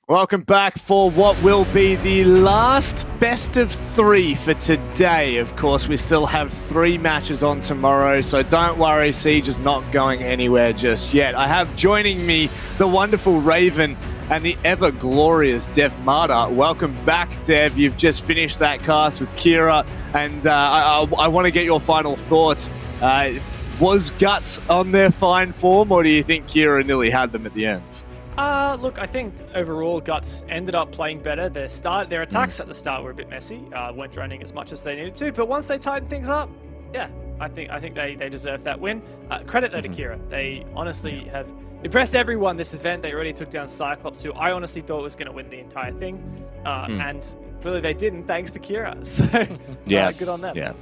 Welcome back for what will be the last best of three for today. Of course, we still have 3 matches on tomorrow, so don't worry, Siege is not going anywhere just yet. I have joining me the wonderful Raven and the ever-glorious Dev Marta. Welcome back, Dev. You've just finished that cast with Kira, and I want to get your final thoughts. Was Guts on their fine form, or do you think Kira nearly had them at the end? Look, I think overall Guts ended up playing better. Their attacks at the start were a bit messy, weren't droning as much as they needed to, but once they tightened things up, yeah, I think they deserve that win. Credit though to Kira. They honestly have impressed everyone this event. They already took down CYCLOPS, who I honestly thought was going to win the entire thing, and clearly they didn't, thanks to Kira. So yeah, good on them. Yeah.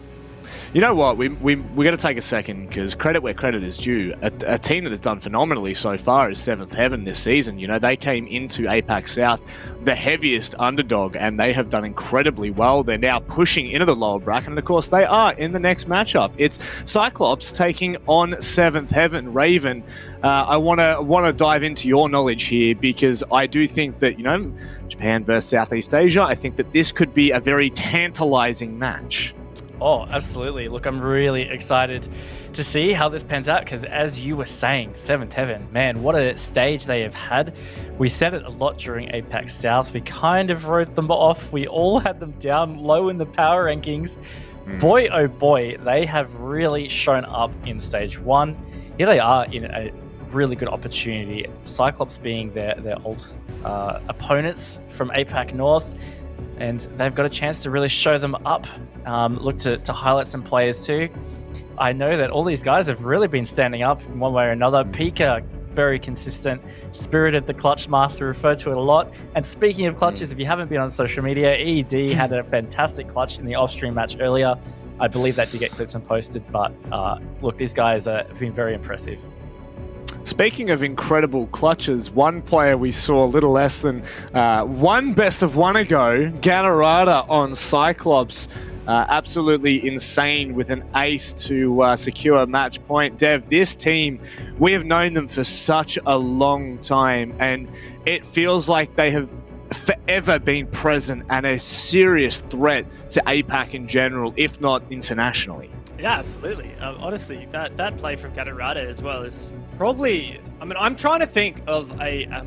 You know what? We're going to take a second, because credit where credit is due. A team that has done phenomenally so far is 7thHeaven this season. You know, they came into APAC South the heaviest underdog, and they have done incredibly well. They're now pushing into the lower bracket, and of course they are in the next matchup. It's CYCLOPS taking on 7thHeaven. Raven, I want to dive into your knowledge here, because I do think that, you know, Japan versus Southeast Asia, I think that this could be a very tantalizing match. Oh, absolutely. Look, I'm really excited to see how this pans out, because as you were saying, 7thHeaven, man, what a stage they have had. We said it a lot during APAC South. We kind of wrote them off. We all had them down low in the power rankings. Boy, oh boy, they have really shown up in stage 1. Here they are in a really good opportunity. CYCLOPS being their old opponents from APAC North, and they've got a chance to really show them up. Look to highlight some players too. I know that all these guys have really been standing up in one way or another. Pika, very consistent. Spirited, the clutch master, referred to it a lot. And speaking of clutches, if you haven't been on social media, ED had a fantastic clutch in the off-stream match earlier. I believe that did get clipped and posted, but look, these guys have been very impressive. Speaking of incredible clutches, one player we saw a little less than one best of one ago, Ganarada on CYCLOPS. Absolutely insane with an ace to secure match point. Dev, this team, we have known them for such a long time, and it feels like they have forever been present and a serious threat to APAC in general, if not internationally. Yeah, absolutely. Honestly, that play from Ganarada as well is probably... I mean, I'm trying to think of a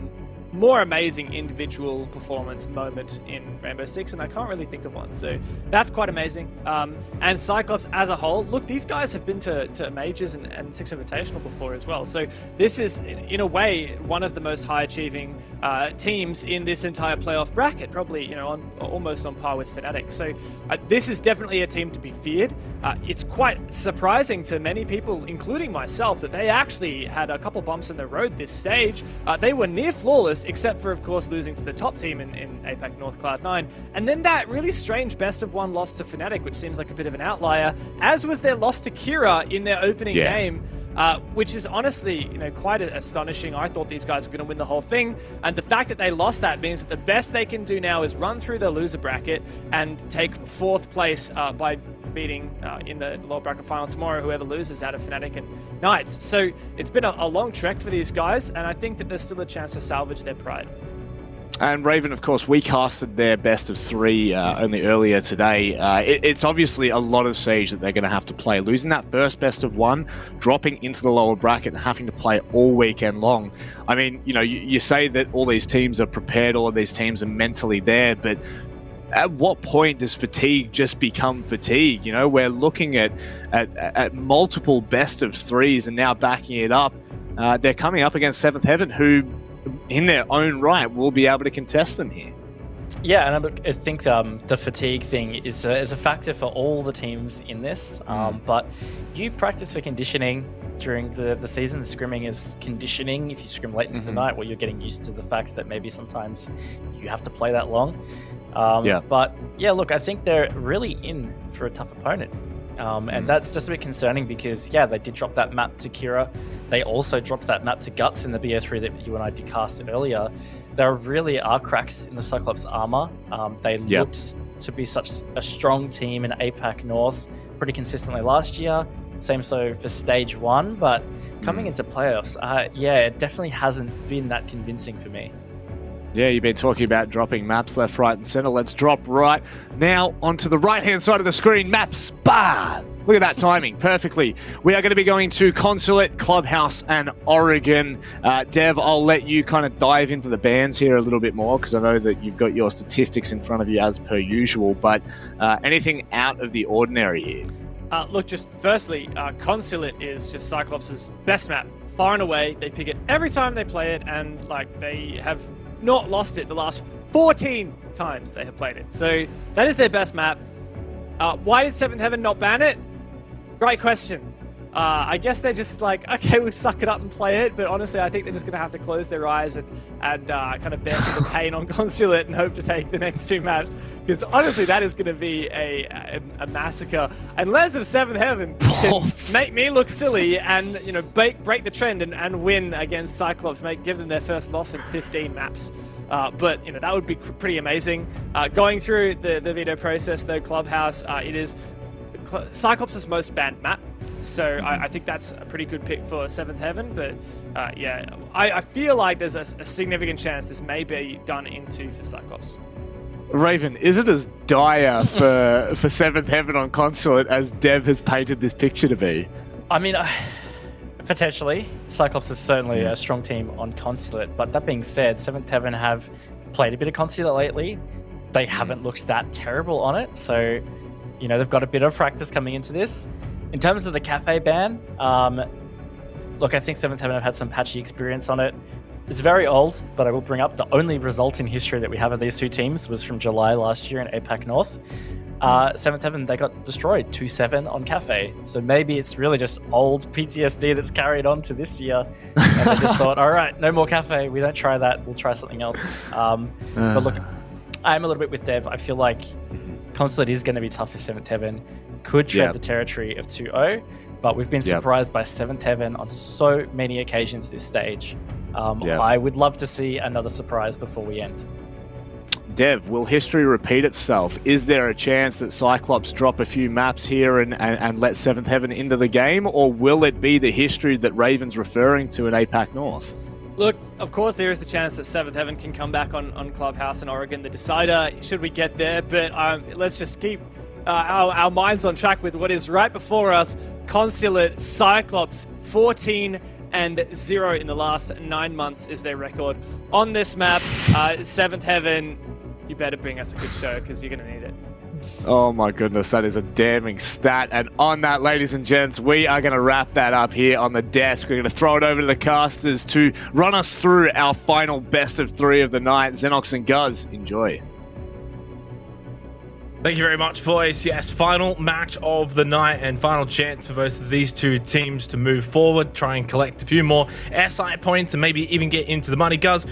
more amazing individual performance moment in Rainbow Six, and I can't really think of one. So that's quite amazing. And CYCLOPS as a whole, look, these guys have been to majors and Six Invitational before as well. So this is, in a way, one of the most high-achieving teams in this entire playoff bracket, probably, you know, almost on par with Fnatic. So this is definitely a team to be feared. It's quite surprising to many people, including myself, that they actually had a couple bumps in the road this stage. They were near flawless, except for, of course, losing to the top team in APAC North Cloud9. And then that really strange best of one loss to Fnatic, which seems like a bit of an outlier, as was their loss to Kira in their opening game. Which is honestly, you know, quite astonishing. I thought these guys were going to win the whole thing, and the fact that they lost that means that the best they can do now is run through the loser bracket and take 4th place by beating in the lower bracket final tomorrow whoever loses out of Fnatic and Knights. So it's been a long trek for these guys, and I think that there's still a chance to salvage their pride. And Raven, of course, we casted their best of 3 only earlier today. It's obviously a lot of Siege that they're going to have to play. Losing that first best of 1, dropping into the lower bracket and having to play all weekend long. I mean, you know, you say that all these teams are prepared, all of these teams are mentally there, but at what point does fatigue just become fatigue? You know, we're looking at multiple best of 3s and now backing it up. They're coming up against 7thHeaven, who in their own right will be able to contest them here. Yeah, and I think the fatigue thing is a factor for all the teams in this. But you practice for conditioning during the season. The scrimming is conditioning. If you scrim late into the night, well, you're getting used to the fact that maybe sometimes you have to play that long. But yeah, look, I think they're really in for a tough opponent. And that's just a bit concerning because, yeah, they did drop that map to Kira. They also dropped that map to Guts in the BO3 that you and I did cast earlier. There really are cracks in the CYCLOPS armor. They looked to be such a strong team in APAC North pretty consistently last year. Same so for stage 1, but coming into playoffs, yeah, it definitely hasn't been that convincing for me. Yeah, you've been talking about dropping maps left, right, and center. Let's drop right now onto the right-hand side of the screen. Maps, bah! Look at that timing, perfectly. We are going to be going to Consulate, Clubhouse, and Oregon. Dev, I'll let you kind of dive into the bands here a little bit more, because I know that you've got your statistics in front of you as per usual, but anything out of the ordinary here? Look, just firstly, Consulate is just Cyclops' best map, far and away. They pick it every time they play it, and like they have not lost it the last 14 times they have played it. So that is their best map. Why did 7thHeaven not ban it? Great question. I guess they're just like, okay, we'll suck it up and play it, but honestly, I think they're just going to have to close their eyes and kind of bear through the pain on Consulate and hope to take the next 2 maps, because honestly, that is going to be a massacre. Unless if 7thHeaven can make me look silly and, you know, break the trend and win against Cyclops, give them their first loss in 15 maps. But, you know, that would be pretty amazing. Going through the veto process, though, Clubhouse, it is Cyclops' most banned map. So I think that's a pretty good pick for 7thHeaven. But yeah, I feel like there's a significant chance this may be done into for Cyclops. Raven, is it as dire for 7thHeaven on Consulate as Dev has painted this picture to be? I mean, potentially. Cyclops is certainly a strong team on Consulate. But that being said, 7thHeaven have played a bit of Consulate lately. They haven't looked that terrible on it. So, you know, they've got a bit of practice coming into this. In terms of the cafe ban, look, I think 7thHeaven have had some patchy experience on it. It's very old, but I will bring up the only result in history that we have of these 2 teams was from July last year in APAC North. 7thHeaven, they got destroyed 2-7 on cafe. So maybe it's really just old PTSD that's carried on to this year. And they just thought, all right, no more cafe. We don't try that. We'll try something else. But look, I'm a little bit with Dev. I feel like Consulate is going to be tough for 7thHeaven. Could tread the territory of 2-0, but we've been surprised by 7thHeaven on so many occasions this stage. I would love to see another surprise before we end. Dev, will history repeat itself? Is there a chance that Cyclops drop a few maps here and let 7thHeaven into the game, or will it be the history that Raven's referring to in APAC North? Look, of course, there is the chance that 7thHeaven can come back on Clubhouse and Oregon, the decider, should we get there, but let's just keep our minds on track with what is right before us. Consulate, Cyclops, 14-0 in the last 9 months is their record on this map. 7thHeaven, you better bring us a good show, because you're going to need it. Oh my goodness, that is a damning stat. And on that, ladies and gents, we are going to wrap that up here on the desk. We're going to throw it over to the casters to run us through our final best of 3 of the night. Xenox and Guz, enjoy. Thank you very much, boys. Yes, final match of the night and final chance for both of these 2 teams to move forward, try and collect a few more SI points and maybe even get into the money. Guys,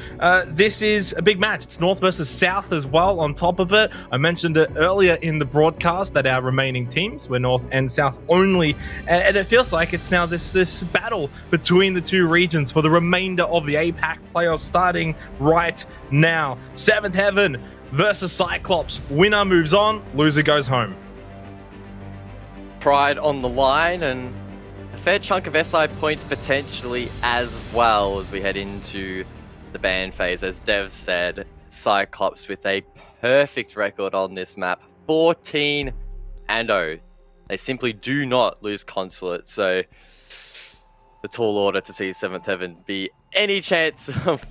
this is a big match. It's North versus South as well on top of it. I mentioned it earlier in the broadcast that our remaining teams were North and South only, and it feels like it's now this battle between the 2 regions for the remainder of the APAC playoffs starting right now. 7thHeaven versus Cyclops. Winner moves on, loser goes home. Pride on the line and a fair chunk of SI points potentially as well as we head into the ban phase. As Dev said, Cyclops with a perfect record on this map, 14-0. They simply do not lose Consulate, so the tall order to see 7thHeaven be any chance of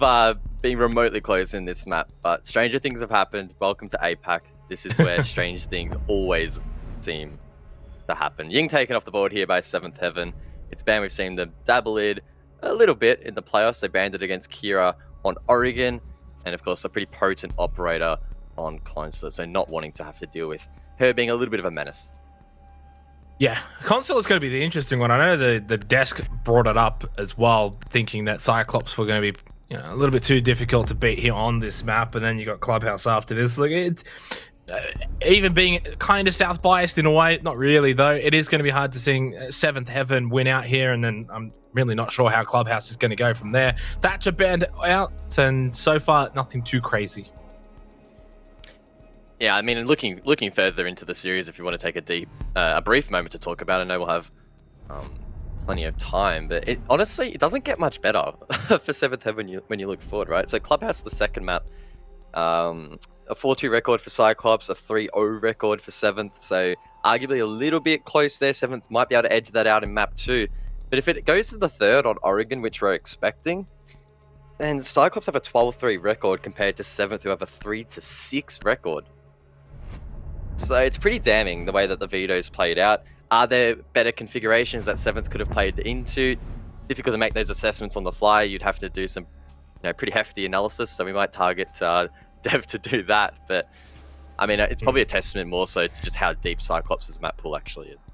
being remotely close in this map. But stranger things have happened. Welcome to APAC. This is where strange things always seem to happen. Ying taken off the board here by 7thHeaven. It's banned. We've seen them dabble it a little bit in the playoffs. They banned it against Kira on Oregon. And of course, a pretty potent operator on Consulate. So not wanting to have to deal with her being a little bit of a menace. Yeah, Consulate's going to be the interesting one. I know the desk brought it up as well, thinking that Cyclops were going to be, you know, a little bit too difficult to beat here on this map, and then you got Clubhouse after this. Like it's even being kind of South biased in a way, not really though. It is going to be hard to see 7thHeaven win out here, and then I'm really not sure how Clubhouse is going to go from there. Thatcher banned out, and so far nothing too crazy. Yeah, I mean, looking further into the series, if you want to take a brief moment to talk about it, I know we'll have plenty of time, but it honestly, it doesn't get much better for 7th Heaven when you look forward, right? So Clubhouse, the second map, a 4-2 record for Cyclops, a 3-0 record for 7th, so arguably a little bit close there. 7th might be able to edge that out in map 2, but if it goes to the third on Oregon, which we're expecting, then Cyclops have a 12-3 record compared to 7th, who have a 3-6 record. So it's pretty damning the way that the vetoes played out. Are there better configurations that 7th could have played into? Difficult to make those assessments on the fly. You'd have to do some, pretty hefty analysis. So we might target Dev to do that. But I mean, it's probably a testament more so to just how deep Cyclops' map pool actually is.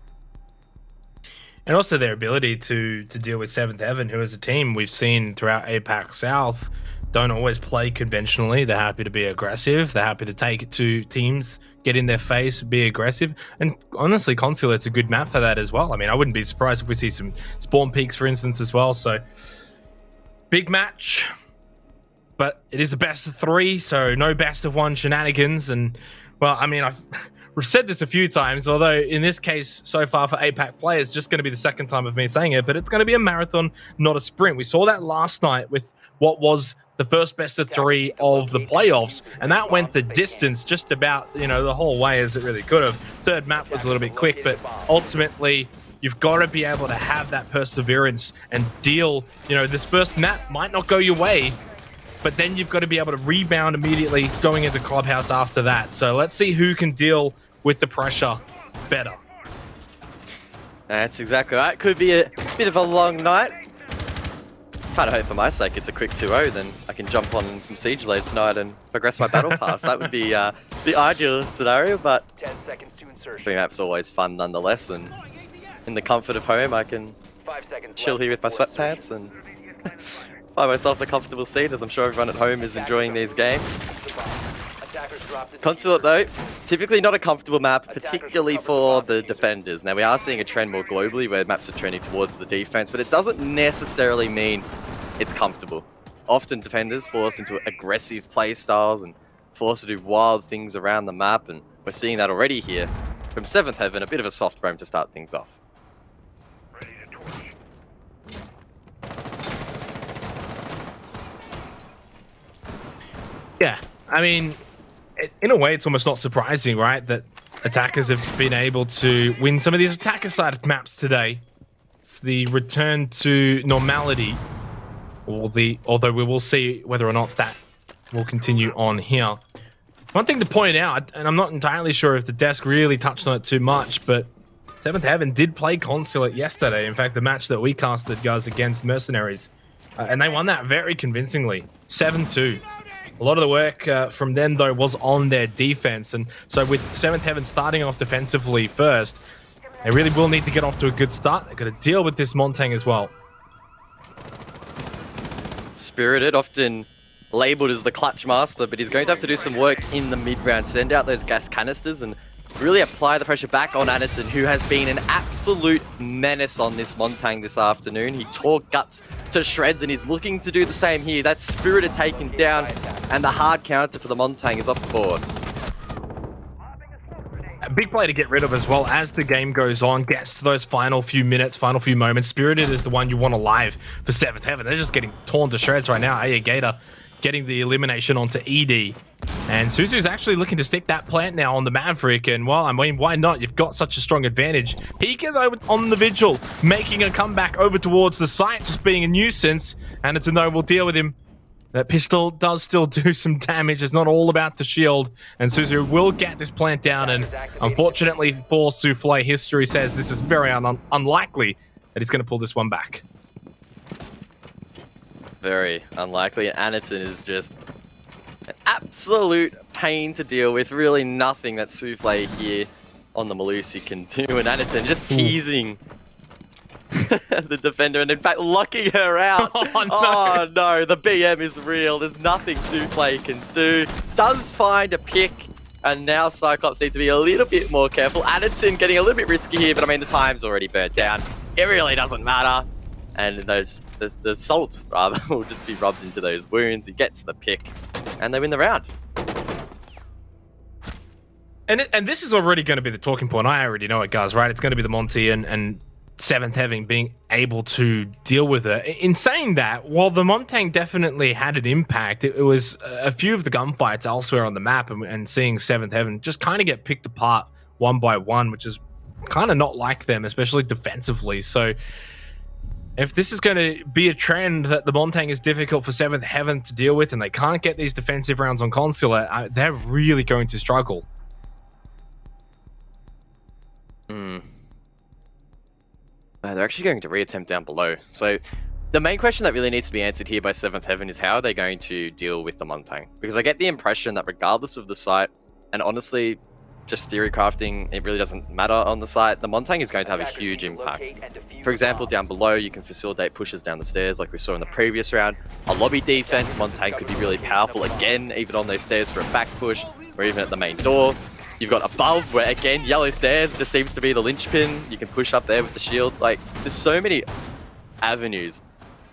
And also their ability to deal with 7th Heaven, who as a team we've seen throughout APAC South don't always play conventionally. They're happy to be aggressive. They're happy to take it to teams, get in their face, be aggressive. And honestly, Consulate's a good map for that as well. I mean, I wouldn't be surprised if we see some spawn peaks, for instance, as well. So big match, but it is a best of 3, so no best of 1 shenanigans. And well, I mean, we've said this a few times, although in this case, so far for APAC players, just going to be the second time of me saying it, but it's going to be a marathon, not a sprint. We saw that last night with what was the first best of 3 of the playoffs, and that went the distance just about, the whole way as it really could have. Third map was a little bit quick, but ultimately, you've got to be able to have that perseverance and deal. This first map might not go your way, but then you've got to be able to rebound immediately going into Clubhouse after that. So let's see who can deal with the pressure better. That's exactly right. Could be a bit of a long night. Kind of hope for my sake it's a quick 2-0, then I can jump on some Siege later tonight and progress my battle pass. That would be the ideal scenario, but 10 seconds to insertion. 3 maps always fun nonetheless, and in the comfort of home I can 5 seconds chill here with my sweatpants and find myself a comfortable seat, as I'm sure everyone at home is enjoying these games. Consulate though, typically not a comfortable map, particularly for the defenders. Now we are seeing a trend more globally where maps are trending towards the defense, but it doesn't necessarily mean it's comfortable. Often defenders forced into aggressive play styles and forced to do wild things around the map, and we're seeing that already here from 7th Heaven, a bit of a soft roam to start things off. Yeah, I mean, in a way, it's almost not surprising, right, that attackers have been able to win some of these attacker-sided maps today. It's the return to normality, although we will see whether or not that will continue on here. One thing to point out, and I'm not entirely sure if the desk really touched on it too much, but 7th Heaven did play Consulate yesterday. In fact, the match that we casted goes against Mercenaries, and they won that very convincingly, 7-2. A lot of the work from them, though, was on their defense. And so with 7th Heaven starting off defensively first, they really will need to get off to a good start. They've got to deal with this Montang as well. Spirited, often labeled as the clutch master, but he's going to have to do some work in the mid-round. Send out those gas canisters and really apply the pressure back on Anderton, who has been an absolute menace on this Montang this afternoon. He tore Guts to shreds, and he's looking to do the same here. That Spirited taken down, and the hard counter for the Montang is off the board. A big play to get rid of as well as the game goes on, gets to those final few minutes, final few moments. Spirited is the one you want alive for 7th Heaven. They're just getting torn to shreds right now. Aya Gator getting the elimination onto ED. And Suzu's actually looking to stick that plant now on the Maverick, and well, I mean, why not? You've got such a strong advantage. Pika, though, on the Vigil, making a comeback over towards the site, just being a nuisance. Anderton, though, will deal with him. That pistol does still do some damage. It's not all about the shield, and Suzu will get this plant down, and unfortunately for Souffle, history says this is very unlikely that he's going to pull this one back. Very unlikely. Anderton is just an absolute pain to deal with. Really nothing that Souffle here on the Malusi can do. And Anderton just teasing the defender, and in fact locking her out. Oh no, the BM is real. There's nothing Souffle can do. Does find a pick, and now Cyclops need to be a little bit more careful. Anderton getting a little bit risky here, but I mean the time's already burnt down. It really doesn't matter. And the salt, rather, will just be rubbed into those wounds. He gets the pick, and they win the round. And this is already going to be the talking point. I already know it, guys, right? It's going to be the Monty, and 7th Heaven being able to deal with it. In saying that, while the Montang definitely had an impact, it was a few of the gunfights elsewhere on the map and seeing 7th Heaven just kind of get picked apart one by one, which is kind of not like them, especially defensively. So if this is going to be a trend that the Montang is difficult for 7th Heaven to deal with and they can't get these defensive rounds on Consulate, they're really going to struggle. They're actually going to reattempt down below. So the main question that really needs to be answered here by 7th Heaven is how are they going to deal with the Montang? Because I get the impression that regardless of the site, and honestly, just theory crafting, it really doesn't matter on the site, the Montang is going to have a huge impact. For example, down below, you can facilitate pushes down the stairs like we saw in the previous round. A lobby defense, Montang could be really powerful again, even on those stairs for a back push, or even at the main door. You've got above, where again, yellow stairs just seems to be the linchpin. You can push up there with the shield. Like, there's so many avenues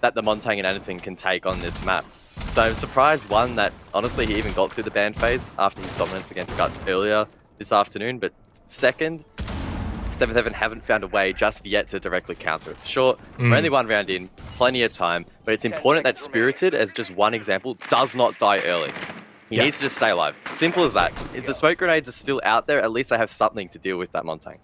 that the Montang and Anakin can take on this map. So I'm surprised, one, that honestly he even got through the ban phase after his dominance against Guts earlier this afternoon. But second, 7th Heaven haven't found a way just yet to directly counter it. Sure, we're only one round in, plenty of time, but it's important that Spirited, as just one example, does not die early. He needs to just stay alive. Simple as that. If the smoke grenades are still out there, at least they have something to deal with that Montang.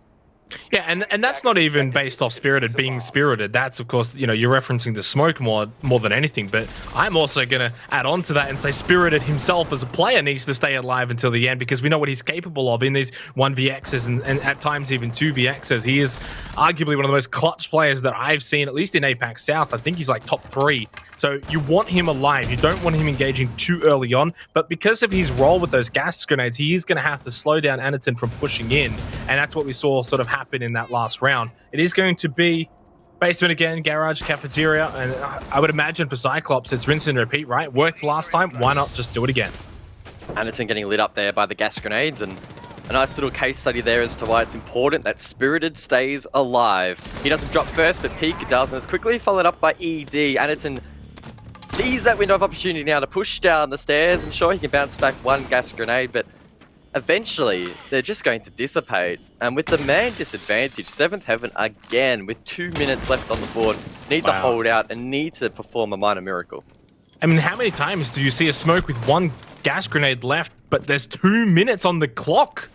Yeah, and that's not even based off Spirited being Spirited. That's, of course, you know, you're referencing the smoke more than anything. But I'm also going to add on to that and say Spirited himself as a player needs to stay alive until the end, because we know what he's capable of in these 1vx's and at times even 2vx's. He is arguably one of the most clutch players that I've seen, at least in APAC South. I think he's like top 3. So you want him alive. You don't want him engaging too early on. But because of his role with those gas grenades, he is going to have to slow down Anakin from pushing in. And that's what we saw sort of happen in that last round. It is going to be basement again, garage, cafeteria. And I would imagine for Cyclops, it's rinse and repeat, right? Worked last time. Why not just do it again? Anakin getting lit up there by the gas grenades, and a nice little case study there as to why it's important that Spirited stays alive. He doesn't drop first, but Peak does, and it's quickly followed up by ED. Anakin sees that window of opportunity now to push down the stairs, and sure, he can bounce back one gas grenade, but eventually they're just going to dissipate. And with the man disadvantage, 7th Heaven again with 2 minutes left on the board need to hold out and need to perform a minor miracle. I mean, how many times do you see a smoke with one gas grenade left, but there's 2 minutes on the clock?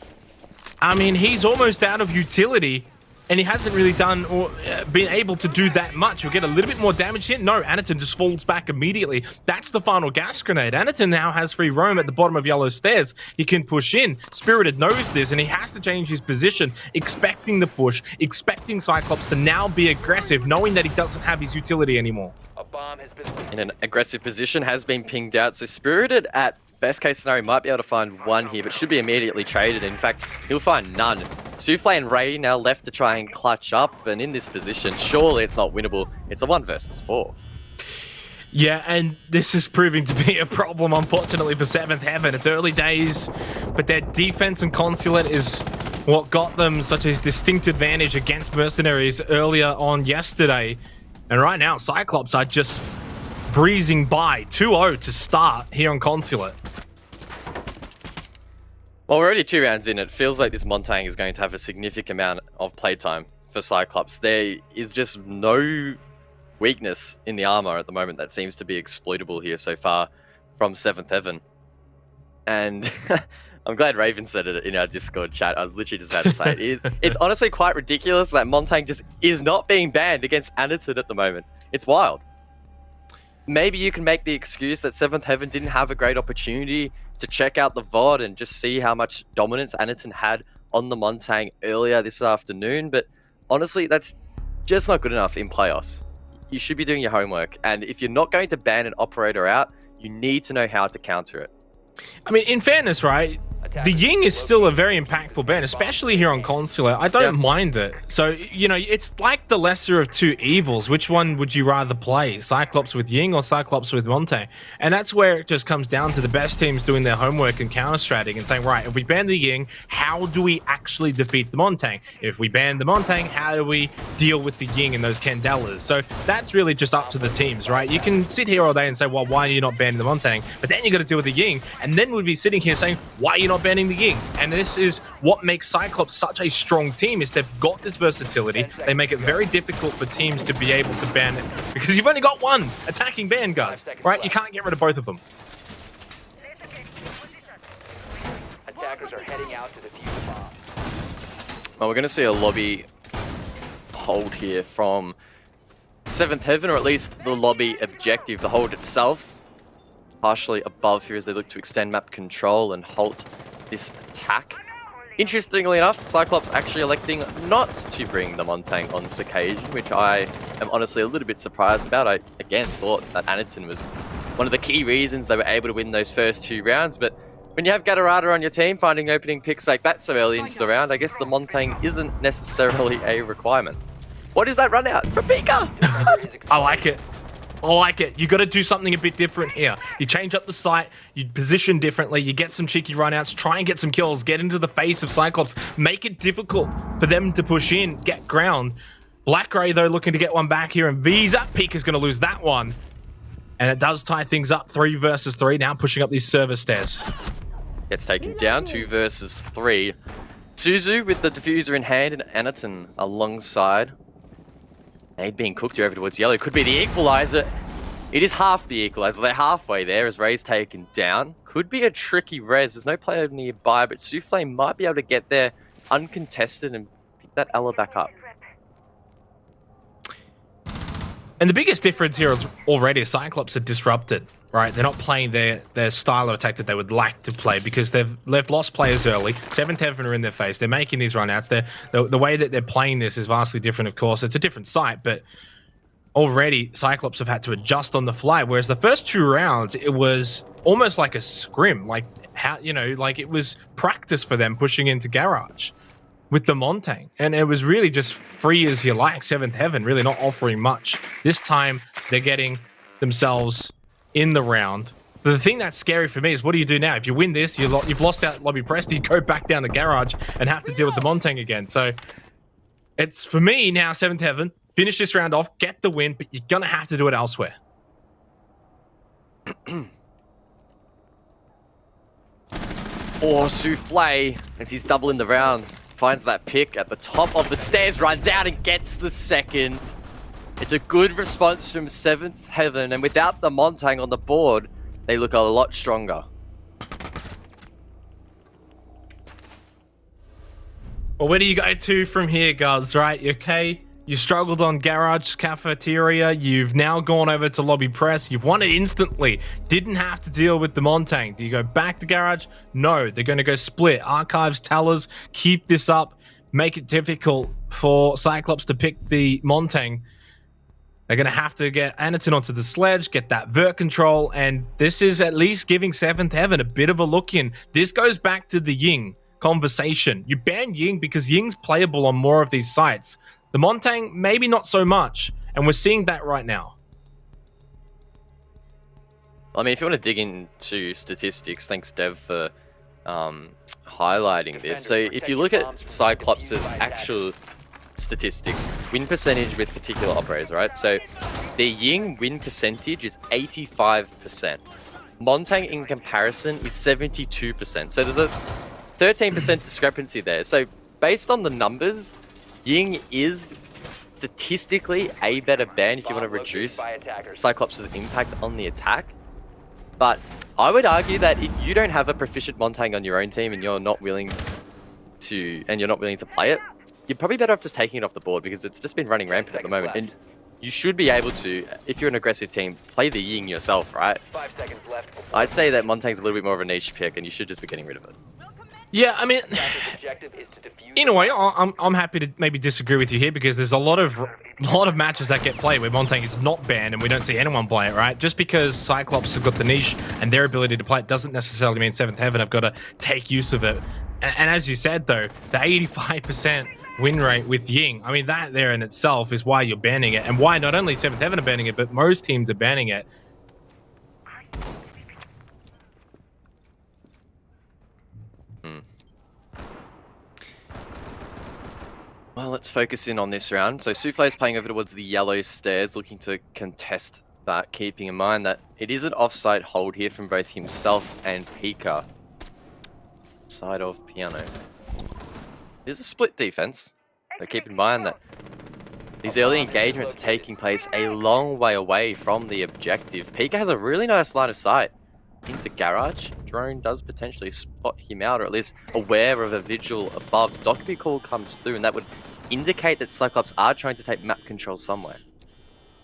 I mean, he's almost out of utility, and he hasn't really done or been able to do that much. You'll get a little bit more damage here. No, Anakin just falls back immediately. That's the final gas grenade. Anakin now has free roam at the bottom of yellow stairs. He can push in. Spirited knows this, and he has to change his position, expecting the push, expecting Cyclops to now be aggressive, knowing that he doesn't have his utility anymore. A bomb has been In an aggressive position, has been pinged out. So Spirited, at best case scenario, might be able to find one here, but should be immediately traded. In fact, he'll find none. Souffle and Ray now left to try and clutch up, and in this position, surely it's not winnable. It's a 1 versus 4. Yeah, and this is proving to be a problem, unfortunately, for 7th Heaven. It's early days, but their defense and Consulate is what got them such a distinct advantage against Mercenaries earlier on yesterday. And right now, Cyclops are just breezing by 2-0 to start here on Consulate. Well, we're already 2 rounds in. It feels like this Montang is going to have a significant amount of playtime for Cyclops. There is just no weakness in the armor at the moment that seems to be exploitable here so far from 7th Heaven. And I'm glad Raven said it in our Discord chat. I was literally just about to say it. It's honestly quite ridiculous that Montang just is not being banned against Anatud at the moment. It's wild. Maybe you can make the excuse that 7th Heaven didn't have a great opportunity to check out the VOD and just see how much dominance Anaton had on the Montang earlier this afternoon, but honestly, that's just not good enough in playoffs. You should be doing your homework, and if you're not going to ban an operator out, you need to know how to counter it. I mean, in fairness, right? The Ying is still a very impactful ban, especially here on Consulate. I don't mind it. So, you know, it's like the lesser of two evils. Which one would you rather play? Cyclops with Ying or Cyclops with Montang? And that's where it just comes down to the best teams doing their homework and counter-strating and saying, right, if we ban the Ying, how do we actually defeat the Montang? If we ban the Montang, how do we deal with the Ying and those Candelas? So that's really just up to the teams, right? You can sit here all day and say, well, why are you not banning the Montang? But then you got to deal with the Ying. And then we'd be sitting here saying, why are you not not banning the Ying. And this is what makes Cyclops such a strong team, is they've got this versatility. They make it very difficult for teams to be able to ban it, because you've only got one attacking ban, guys, right? You can't get rid of both of them. Attackers are heading out to defuse the bomb. Well, we're going to see a lobby hold here from 7thHeaven, or at least the lobby objective, the hold itself, partially above here as they look to extend map control and halt this attack. Interestingly enough, Cyclops actually electing not to bring the Montang on this occasion, which I am honestly a little bit surprised about. I, again, thought that Anaton was one of the key reasons they were able to win those first 2 rounds, but when you have Gatorada on your team, finding opening picks like that so early into the round, I guess the Montang isn't necessarily a requirement. What is that run out from Pika? I like it. I like it. You got to do something a bit different here. You change up the site, you position differently, you get some cheeky runouts, try and get some kills, get into the face of Cyclops, make it difficult for them to push in, get ground. Black Ray, though, looking to get one back here, and Visa. Pika's going to lose that one. And it does tie things up, 3 versus 3, now pushing up these server stairs. Gets taken down, 2 versus 3. Suzu with the diffuser in hand and Anaton alongside. Nade being cooked here over towards yellow. Could be the equalizer. It is half the equalizer. They're halfway there as Ray's taken down. Could be a tricky res. There's no player nearby, but Souffle might be able to get there uncontested and pick that Ella back up. And the biggest difference here is already Cyclops are disrupted, right? They're not playing their style of attack that they would like to play because they've lost players early. 7thHeaven are in their face. They're making these runouts. The way that they're playing this is vastly different, of course. It's a different site, but already Cyclops have had to adjust on the fly. Whereas the first 2 rounds, it was almost like a scrim, like how, you know, like it was practice for them pushing into Garage with the Montang. And it was really just free as you like. 7thHeaven really not offering much. This time they're getting themselves in the round. But the thing that's scary for me is, what do you do now? If you win this, you've lost out lobby press, you go back down to Garage and have to deal with the Montang again. So it's, for me now, 7thHeaven, finish this round off, get the win, but you're going to have to do it elsewhere. Or Souffle, as he's doubling the round, finds that pick at the top of the stairs, runs out and gets the second. It's a good response from 7thHeaven, and without the Montang on the board, they look a lot stronger. Well, where do you go to from here, guys, right? You okay? You struggled on Garage Cafeteria. You've now gone over to Lobby Press. You've won it instantly. Didn't have to deal with the Montang. Do you go back to Garage? No, they're going to go split. Archives, Tellers, keep this up. Make it difficult for Cyclops to pick the Montang. They're going to have to get Anaton onto the sledge, get that vert control, and this is at least giving 7thHeaven a bit of a look in. This goes back to the Ying conversation. You ban Ying because Ying's playable on more of these sites. The Montang, maybe not so much, and we're seeing that right now. I mean, if you want to dig into statistics, thanks, Dev, for highlighting this. So if you look at Cyclops' actual statistics, win percentage with particular operators, right? So their Ying win percentage is 85%. Montang in comparison is 72%. So there's a 13% discrepancy there. So based on the numbers, Ying is statistically a better ban if you want to reduce Cyclops' impact on the attack. But I would argue that if you don't have a proficient Montang on your own team and you're not willing to play it, you're probably better off just taking it off the board because it's just been running rampant at the moment. And you should be able to, if you're an aggressive team, play the Ying yourself, right? 5 seconds left. I'd say that Montang's a little bit more of a niche pick and you should just be getting rid of it. Yeah, I mean, Objective is to defuse in a way, I'm happy to maybe disagree with you here because there's a lot of matches that get played where Montang is not banned and we don't see anyone play it, right? Just because Cyclops have got the niche and their ability to play it doesn't necessarily mean 7thHeaven have got to take use of it. And as you said, though, the 85% win rate with Ying, I mean, that there in itself is why you're banning it and why not only 7thHeaven are banning it, but most teams are banning it. Well, let's focus in on this round. So Souffle is playing over towards the yellow stairs, looking to contest that, keeping in mind that it is an offside hold here from both himself and Pika. side of Piano. There's a split defense, but keep in mind that these early engagements are taking place a long way away from the objective. Pika has a really nice line of sight into Garage. Drone does potentially spot him out, or at least aware of a vigil above. Dockery call comes through, and that would indicate that CYCLOPS are trying to take map control somewhere.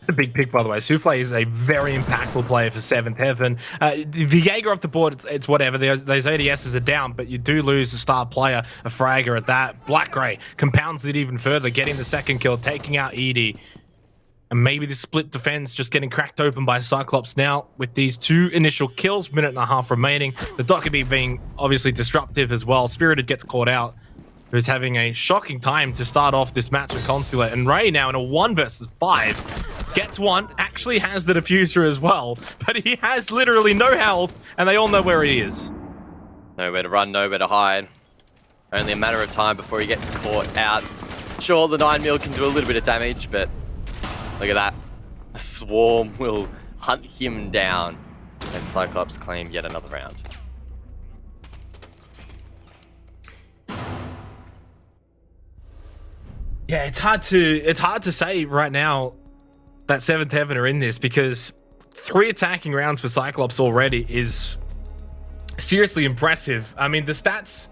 A big pick, by the way. Souffle is a very impactful player for 7th Heaven. The Jaeger off the board, it's whatever. Those ADSs are down, but you do lose the star player, a fragger at that. Black Gray compounds it even further, getting the second kill, taking out Edie. And maybe the split defense just getting cracked open by CYCLOPS now with these 2 initial kills, minute and a half remaining. The Dockerbee being obviously disruptive as well. Spirited gets caught out, who's having a shocking time to start off this match with Consulate. And Ray now in a 1 versus 5. Gets one, actually has the diffuser as well, but he has literally no health, and they all know where he is. Nowhere to run, nowhere to hide. Only a matter of time before he gets caught out. Sure, the 9mm can do a little bit of damage, but look at that. The swarm will hunt him down, and CYCLOPS claim yet another round. Yeah, it's hard to say right now that 7th Heaven are in this, because 3 attacking rounds for CYCLOPS already is seriously impressive. I mean, the stats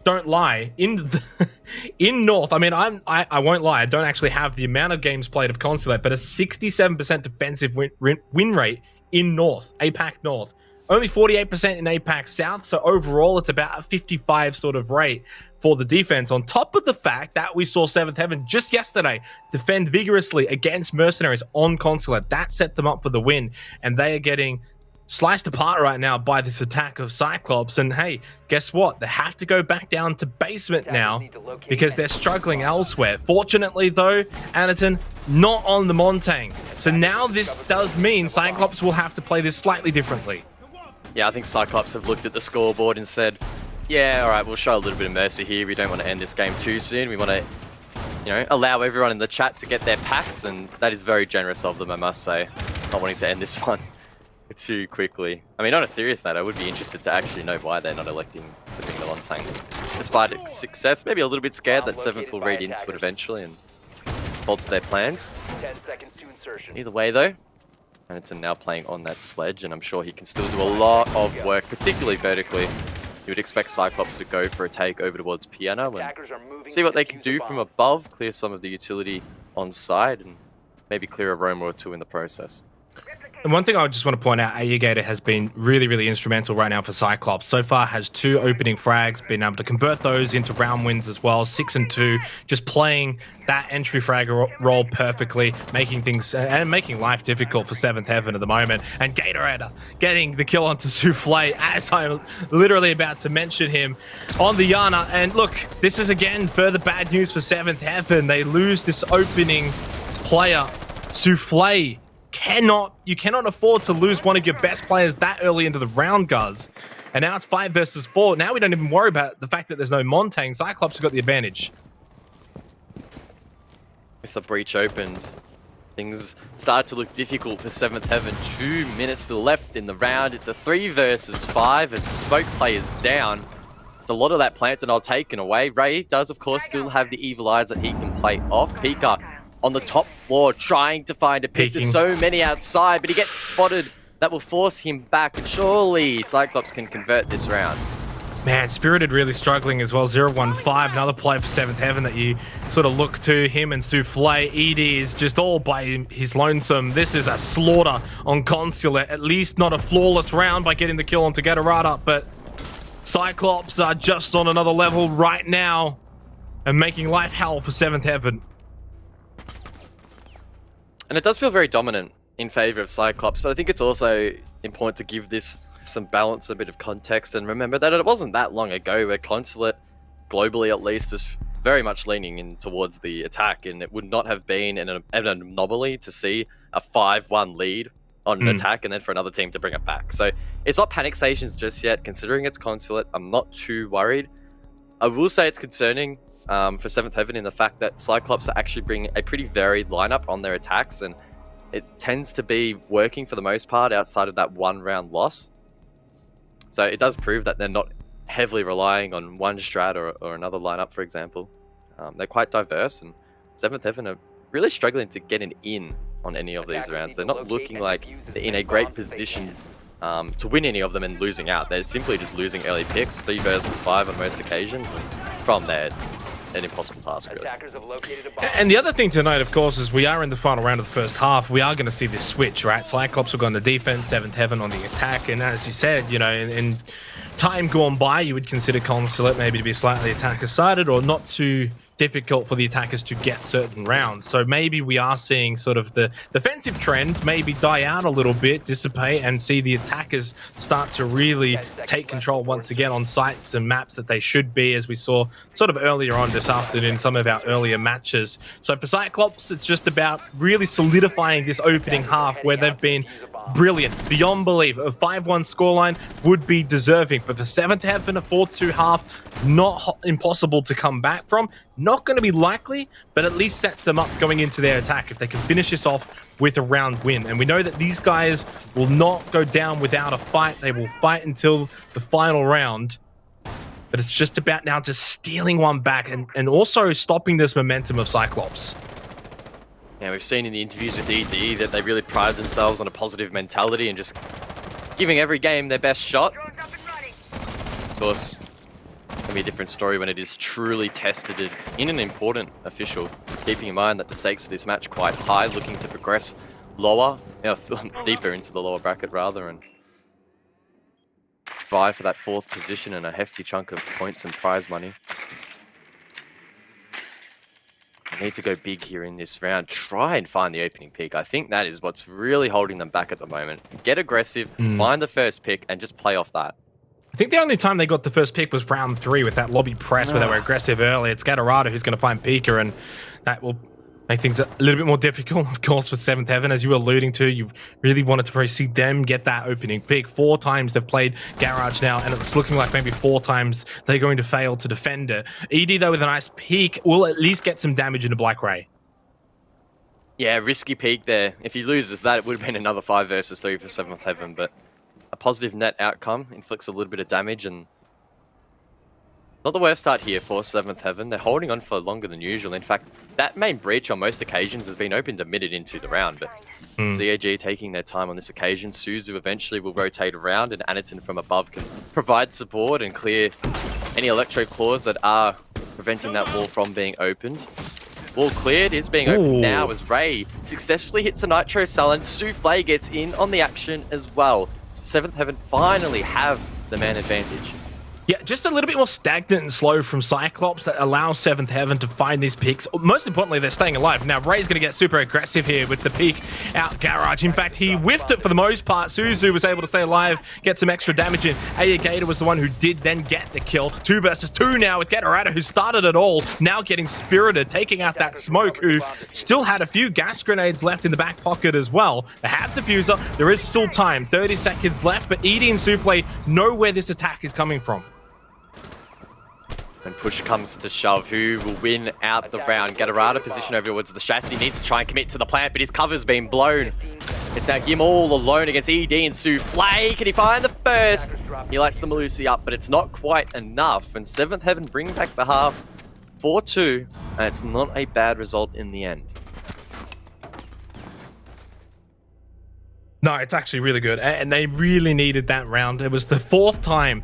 don't lie. In North, I mean, I won't lie, I don't actually have the amount of games played of Consulate, but a 67% defensive win rate in North, APAC North. Only 48% in APAC South, so overall it's about a 55 sort of rate for the defense, on top of the fact that we saw 7th Heaven just yesterday defend vigorously against Mercenaries on Consulate. That set them up for the win, and they are getting sliced apart right now by this attack of CYCLOPS. And hey, guess what? They have to go back down to basement now because they're struggling elsewhere. Fortunately though, Anaton, not on the Montang. So now this does mean CYCLOPS will have to play this slightly differently. Yeah, I think CYCLOPS have looked at the scoreboard and said, yeah, all right, we'll show a little bit of mercy here. We don't want to end this game too soon. We want to, allow everyone in the chat to get their packs, and that is very generous of them, I must say, not wanting to end this one too quickly. I mean, on a serious note, I would be interested to actually know why they're not electing to bring the Montang. Despite its success, maybe a little bit scared that 7th will read into it eventually and alter their plans. 10 seconds to insertion. Either way, though, Anaton now playing on that sledge, and I'm sure he can still do a lot of work, particularly vertically. You would expect CYCLOPS to go for a take over towards Piano and see what they can do from above, clear some of the utility on side, and maybe clear a roamer or 2 in the process. And one thing I just want to point out, Aegator has been really, really instrumental right now for CYCLOPS. So far has 2 opening frags, been able to convert those into round wins as well, 6 and 2, just playing that entry frag role perfectly, making things and making life difficult for 7th Heaven at the moment. And Gatorade getting the kill onto Souffle as I'm literally about to mention him on the Yana. And look, this is again further bad news for 7th Heaven. They lose this opening player, Souffle. You cannot afford to lose one of your best players that early into the round, Guz. And now it's 5 versus 4. Now we don't even worry about the fact that there's no Montang. CYCLOPS have got the advantage. With the breach opened, things start to look difficult for 7th Heaven. 2 minutes still left in the round. It's a 3 versus 5 as the smoke play is down. It's a lot of that Plantanol taken away. Ray does, of course, still have the evil eyes that he can play off. Pika on the top floor trying to find a pick. There's so many outside, but he gets spotted. That will force him back, and surely CYCLOPS can convert this round. Man, Spirited really struggling as well. 0-1-5, another player for 7th Heaven that you sort of look to. Him and Souffle. Ed is just all by his lonesome. This is a slaughter on Consulate. At least not a flawless round by getting the kill on Gatorade, but CYCLOPS are just on another level right now and making life hell for 7th Heaven. And it does feel very dominant in favor of CYCLOPS, but I think it's also important to give this some balance, a bit of context, and remember that it wasn't that long ago where Consulate, globally at least, was very much leaning in towards the attack, and it would not have been an anomaly to see a 5-1 lead on an attack and then for another team to bring it back. So it's not panic stations just yet. Considering it's Consulate, I'm not too worried. I will say it's concerning for 7th Heaven in the fact that CYCLOPS are actually bringing a pretty varied lineup on their attacks, and it tends to be working for the most part outside of that 1 round loss. So it does prove that they're not heavily relying on one strat or another lineup, for example. They're quite diverse, and 7th Heaven are really struggling to get an in on any of these rounds. They're not looking like they're in a great position to win any of them and losing out. They're simply just losing early picks, 3 versus 5 on most occasions, and from there it's an impossible task, really. And the other thing to note, of course, is we are in the final round of the first half. We are going to see this switch, right? Cyclops will go on the defense, 7th Heaven on the attack, and as you said, you know, in time gone by, you would consider Consulate maybe to be slightly attacker-sided or not too difficult for the attackers to get certain rounds. So maybe we are seeing sort of the defensive trend maybe die out a little bit, dissipate, and see the attackers start to really take control once again on sites and maps that they should be, as we saw sort of earlier on this afternoon in some of our earlier matches. So for Cyclops, it's just about really solidifying this opening half where they've been brilliant, beyond belief. A 5-1 scoreline would be deserving, but for 7th Heaven, a 4-2 half, not impossible to come back from. Not going to be likely, but at least sets them up going into their attack if they can finish this off with a round win. And we know that these guys will not go down without a fight. They will fight until the final round. But it's just about now just stealing one back and also stopping this momentum of Cyclops. Yeah, we've seen in the interviews with ED that they really pride themselves on a positive mentality and just giving every game their best shot. Of course, it can be a different story when it is truly tested in an important official, keeping in mind that the stakes of this match are quite high, looking to progress lower, deeper into the lower bracket rather, and vie for that 4th position and a hefty chunk of points and prize money. Need to go big here in this round. Try and find the opening pick. I think that is what's really holding them back at the moment. Get aggressive, find the first pick, and just play off that. I think the only time they got the first pick was round 3 with that lobby press where they were aggressive early. It's Gatorado who's going to find Pika, and that will make things a little bit more difficult, of course, for 7th Heaven. As you were alluding to, you really wanted to probably see them get that opening pick. 4 times they've played Garage now, and it's looking like maybe 4 times they're going to fail to defend it. ED, though, with a nice peek, will at least get some damage into Black Ray. Yeah, risky peek there. If he loses that, it would have been another 5 versus 3 for 7th Heaven, but a positive net outcome inflicts a little bit of damage, and not the worst start here for 7th Heaven. They're holding on for longer than usual. In fact, that main breach on most occasions has been opened a minute into the round, but CAG taking their time on this occasion. Suzu eventually will rotate around, and Aniton from above can provide support and clear any electro claws that are preventing that wall from being opened. Wall cleared, is being opened now as Ray successfully hits a Nitro Cell, and Souffle gets in on the action as well. 7th Heaven finally have the man advantage. Yeah, just a little bit more stagnant and slow from Cyclops that allows 7th Heaven to find these peaks. Most importantly, they're staying alive. Now, Ray's going to get super aggressive here with the peak out Garage. In fact, he whiffed it for the most part. Suzu was able to stay alive, get some extra damage in. Gator was the one who did then get the kill. 2 versus 2 now with Gatorado, who started it all. Now getting Spirited, taking out that Smoke, who still had a few gas grenades left in the back pocket as well. They have Diffuser. There is still time. 30 seconds left, but Edie and Souffle know where this attack is coming from. When push comes to shove, who will win out the round? Gatorado position over towards the chassis, needs to try and commit to the plant, but his cover's been blown. It's now him all alone against ED and Souffle. Can he find the first? He lights the Malusi up, but it's not quite enough. And 7th Heaven bring back the half 4-2, and it's not a bad result in the end. No, it's actually really good, and they really needed that round. It was the 4th time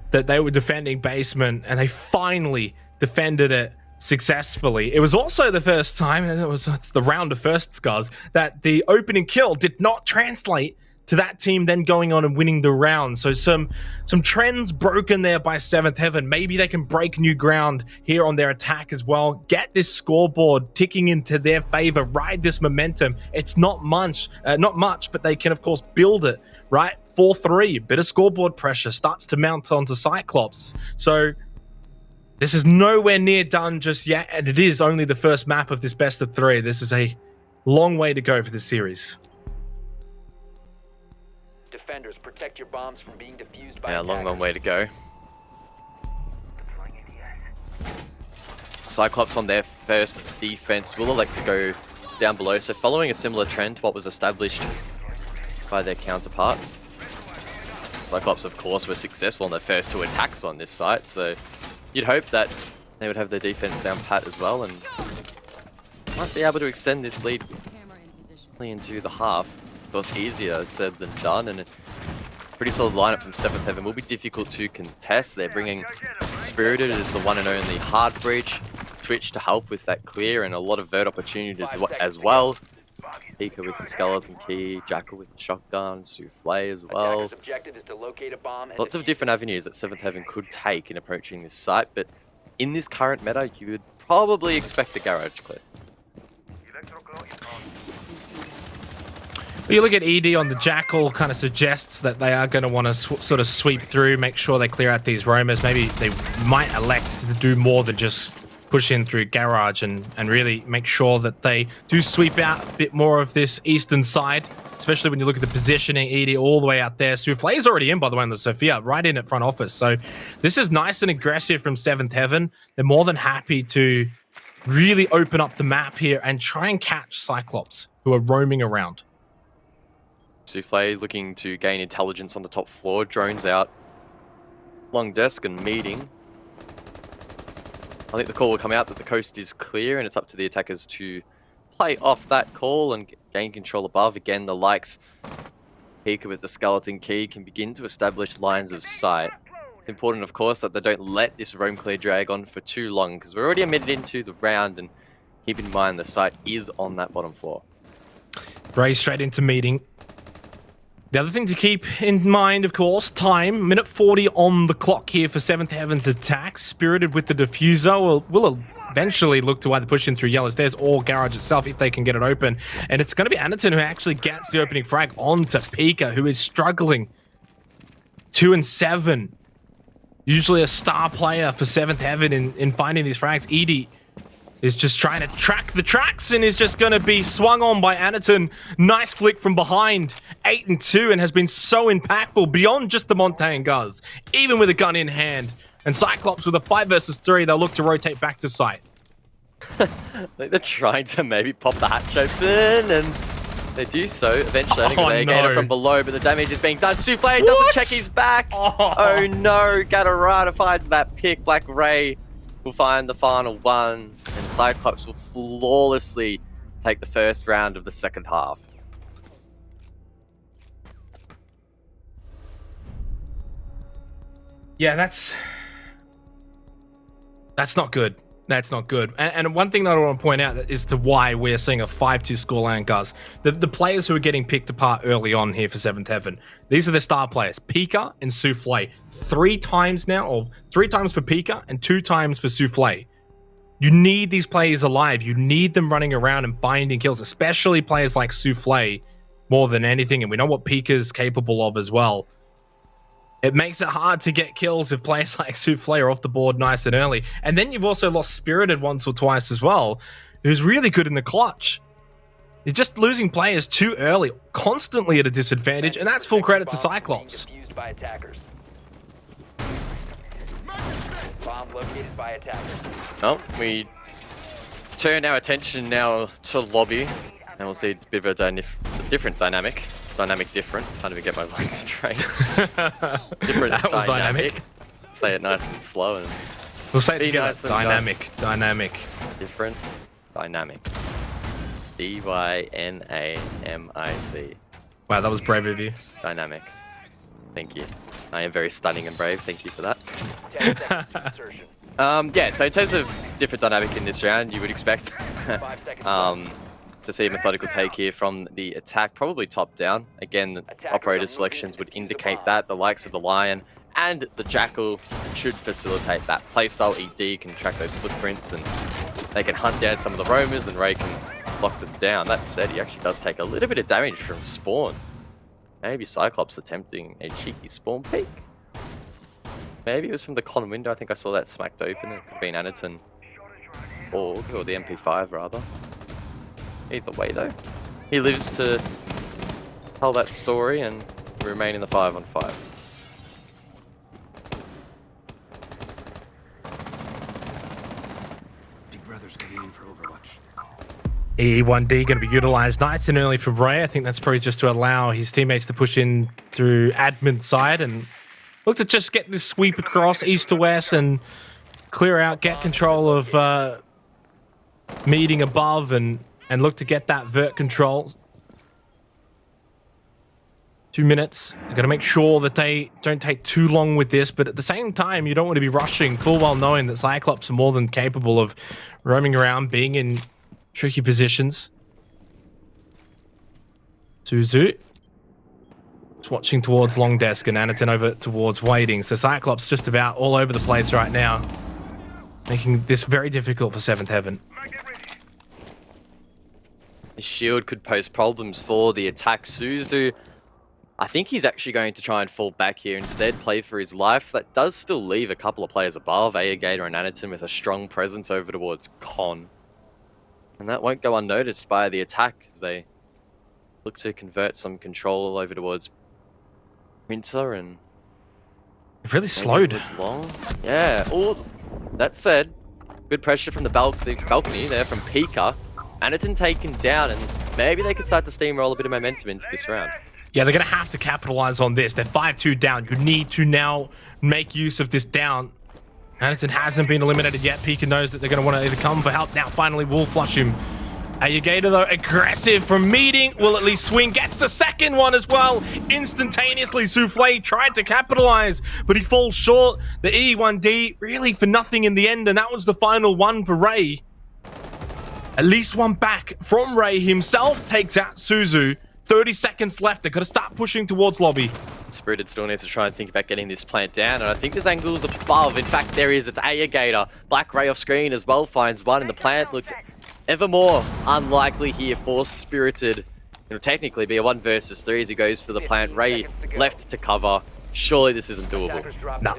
that they were defending basement, and they finally defended it successfully. It was also the first time, and it was the round of firsts, guys, that the opening kill did not translate to that team then going on and winning the round. So some trends broken there by 7th Heaven. Maybe they can break new ground here on their attack as well. Get this scoreboard ticking into their favor. Ride this momentum. It's not much, but they can, of course, build it, right? 4-3, bit of scoreboard pressure starts to mount onto Cyclops. So this is nowhere near done just yet, and it is only the first map of this best of 3. This is a long way to go for this series. Defenders, protect your bombs from being defused by Yeah, attackers. long way to go. Cyclops on their first defense will elect to go down below, so following a similar trend to what was established by their counterparts. Cyclops, of course, were successful in their first 2 attacks on this site, so you'd hope that they would have their defense down pat as well and might be able to extend this lead into the half. Of course, easier said than done, and a pretty solid lineup from 7th Heaven will be difficult to contest. They're bringing Spirited as the one and only hard breach, Twitch to help with that clear, and a lot of vert opportunities as well. Pika with the skeleton key, Jackal with the shotgun, Souffle as well. Attacker's objective is to locate a bomb and Lots of different avenues that 7th Heaven could take in approaching this site, but in this current meta, you would probably expect a garage clear. You look at ED on the Jackal, kind of suggests that they are going to want to sort of sweep through, make sure they clear out these roamers. Maybe they might elect to do more than just push in through garage and really make sure that they do sweep out a bit more of this eastern side, especially when you look at the positioning. ED all the way out there. Souffle is already in, by the way, on the Sophia, right in at front office. So this is nice and aggressive from 7th Heaven. They're more than happy to really open up the map here and try and catch Cyclops, who are roaming around. Souffle looking to gain intelligence on the top floor, drones out. Long desk and meeting. I think the call will come out that the coast is clear, and it's up to the attackers to play off that call and gain control above. Again, the likes Pika with the skeleton key can begin to establish lines of sight. It's important, of course, that they don't let this roam clear drag on for too long, because we're already a minute into the round, and keep in mind the site is on that bottom floor. Ray straight into meeting. The other thing to keep in mind, of course, time. Minute 40 on the clock here for 7th Heaven's attack. Spirited with the diffuser will eventually look to either push in through Yellow Stairs or Garage itself if they can get it open. And it's going to be Anderton who actually gets the opening frag onto Pika, who is struggling. 2 and 7. Usually a star player for 7th Heaven in finding these frags. Edie is just trying to track the tracks and is just going to be swung on by Anaton. Nice flick from behind. 8 and 2, and has been so impactful beyond just the Montaigne Guz, even with a gun in hand. And Cyclops with a 5 versus 3, they'll look to rotate back to site. I think they're trying to maybe pop the hatch open, and they do so eventually. I think they gain it from below, but the damage is being done. Souffle doesn't check his back. Oh no, Gatorada finds that pick. Black Ray will find the final one, and Cyclops will flawlessly take the first round of the second half. Yeah, that's not good. That's not good. And one thing that I want to point out is to why we're seeing a 5-2 scoreline, Guz. The players who are getting picked apart early on here for 7th Heaven, these are the star players, Pika and Souffle. 3 times now, or 3 times for Pika and 2 times for Souffle. You need these players alive. You need them running around and finding kills, especially players like Souffle more than anything. And we know what Pika's capable of as well. It makes it hard to get kills if players like Souffle are off the board nice and early. And then you've also lost Spirited once or twice as well, who's really good in the clutch. You're just losing players too early, constantly at a disadvantage, and that's full credit to Cyclops. By attackers. Bomb located by attackers. Well, we turn our attention now to lobby, and we'll see a bit of a different dynamic. Different. Can't even get my words straight. Different that was dynamic. Say it nice and slow. And we'll say it together. Nice Dynamic. Different. Dynamic. D-Y-N-A-M-I-C. Wow, that was brave of you. Dynamic. Thank you. I am very stunning and brave. Thank you for that. 10 seconds to insertion. Yeah, so in terms of different dynamic in this round, you would expect 5 seconds. to see a methodical take here from the attack, probably top down. Again, the operator selections would indicate that. The likes of the Lion and the Jackal should facilitate that playstyle. ED can track those footprints and they can hunt down some of the roamers, and Ray can lock them down. That said, he actually does take a little bit of damage from spawn. Maybe Cyclops attempting a cheeky spawn peek. Maybe it was from the con window. I think I saw that smacked open. It could have been Anaton or the MP5 rather. Either way though, he lives to tell that story and remain in the 5-on-5. Big Brother's coming in for Overwatch. E1D going to be utilized nice and early from Ray. I think that's probably just to allow his teammates to push in through admin side and look to just get this sweep across east to west and clear out, get control of meeting above and look to get that vert control. 2 minutes. They're going to make sure that they don't take too long with this, but at the same time, you don't want to be rushing, full well knowing that CYCLOPS are more than capable of roaming around, being in tricky positions. Suzu is watching towards long desk and Anaton over towards waiting. So CYCLOPS just about all over the place right now, making this very difficult for 7thHeaven. His shield could pose problems for the attack. Suzu, I think he's actually going to try and fall back here instead, play for his life. That does still leave a couple of players above, Gator and Anaton, with a strong presence over towards Con. And that won't go unnoticed by the attack as they look to convert some control over towards Printer and... They've really slowed. It's long. Yeah. All that said, good pressure from the balcony there from Pika. Anaton taken down, and maybe they can start to steamroll a bit of momentum into this round. Yeah, they're going to have to capitalize on this. They're 5-2 down. You need to now make use of this down. Anaton hasn't been eliminated yet. Pika knows that they're going to want to either come for help. Now, finally, will flush him. Gator, though, aggressive from meeting. Will at least swing. Gets the second one as well. Instantaneously, Souffle tried to capitalize, but he falls short. The E1D really for nothing in the end, and that was the final one for Ray. At least one back from Ray himself. Takes out Suzu. 30 seconds left. They've got to start pushing towards lobby. Spirited still needs to try and think about getting this plant down, and I think there's angles above. In fact, there is. It's Gator. Black Ray off screen as well finds one, and the plant looks ever more unlikely here for Spirited. It'll technically be a 1 versus 3 as he goes for the plant. Ray left to cover. Surely this isn't doable. No,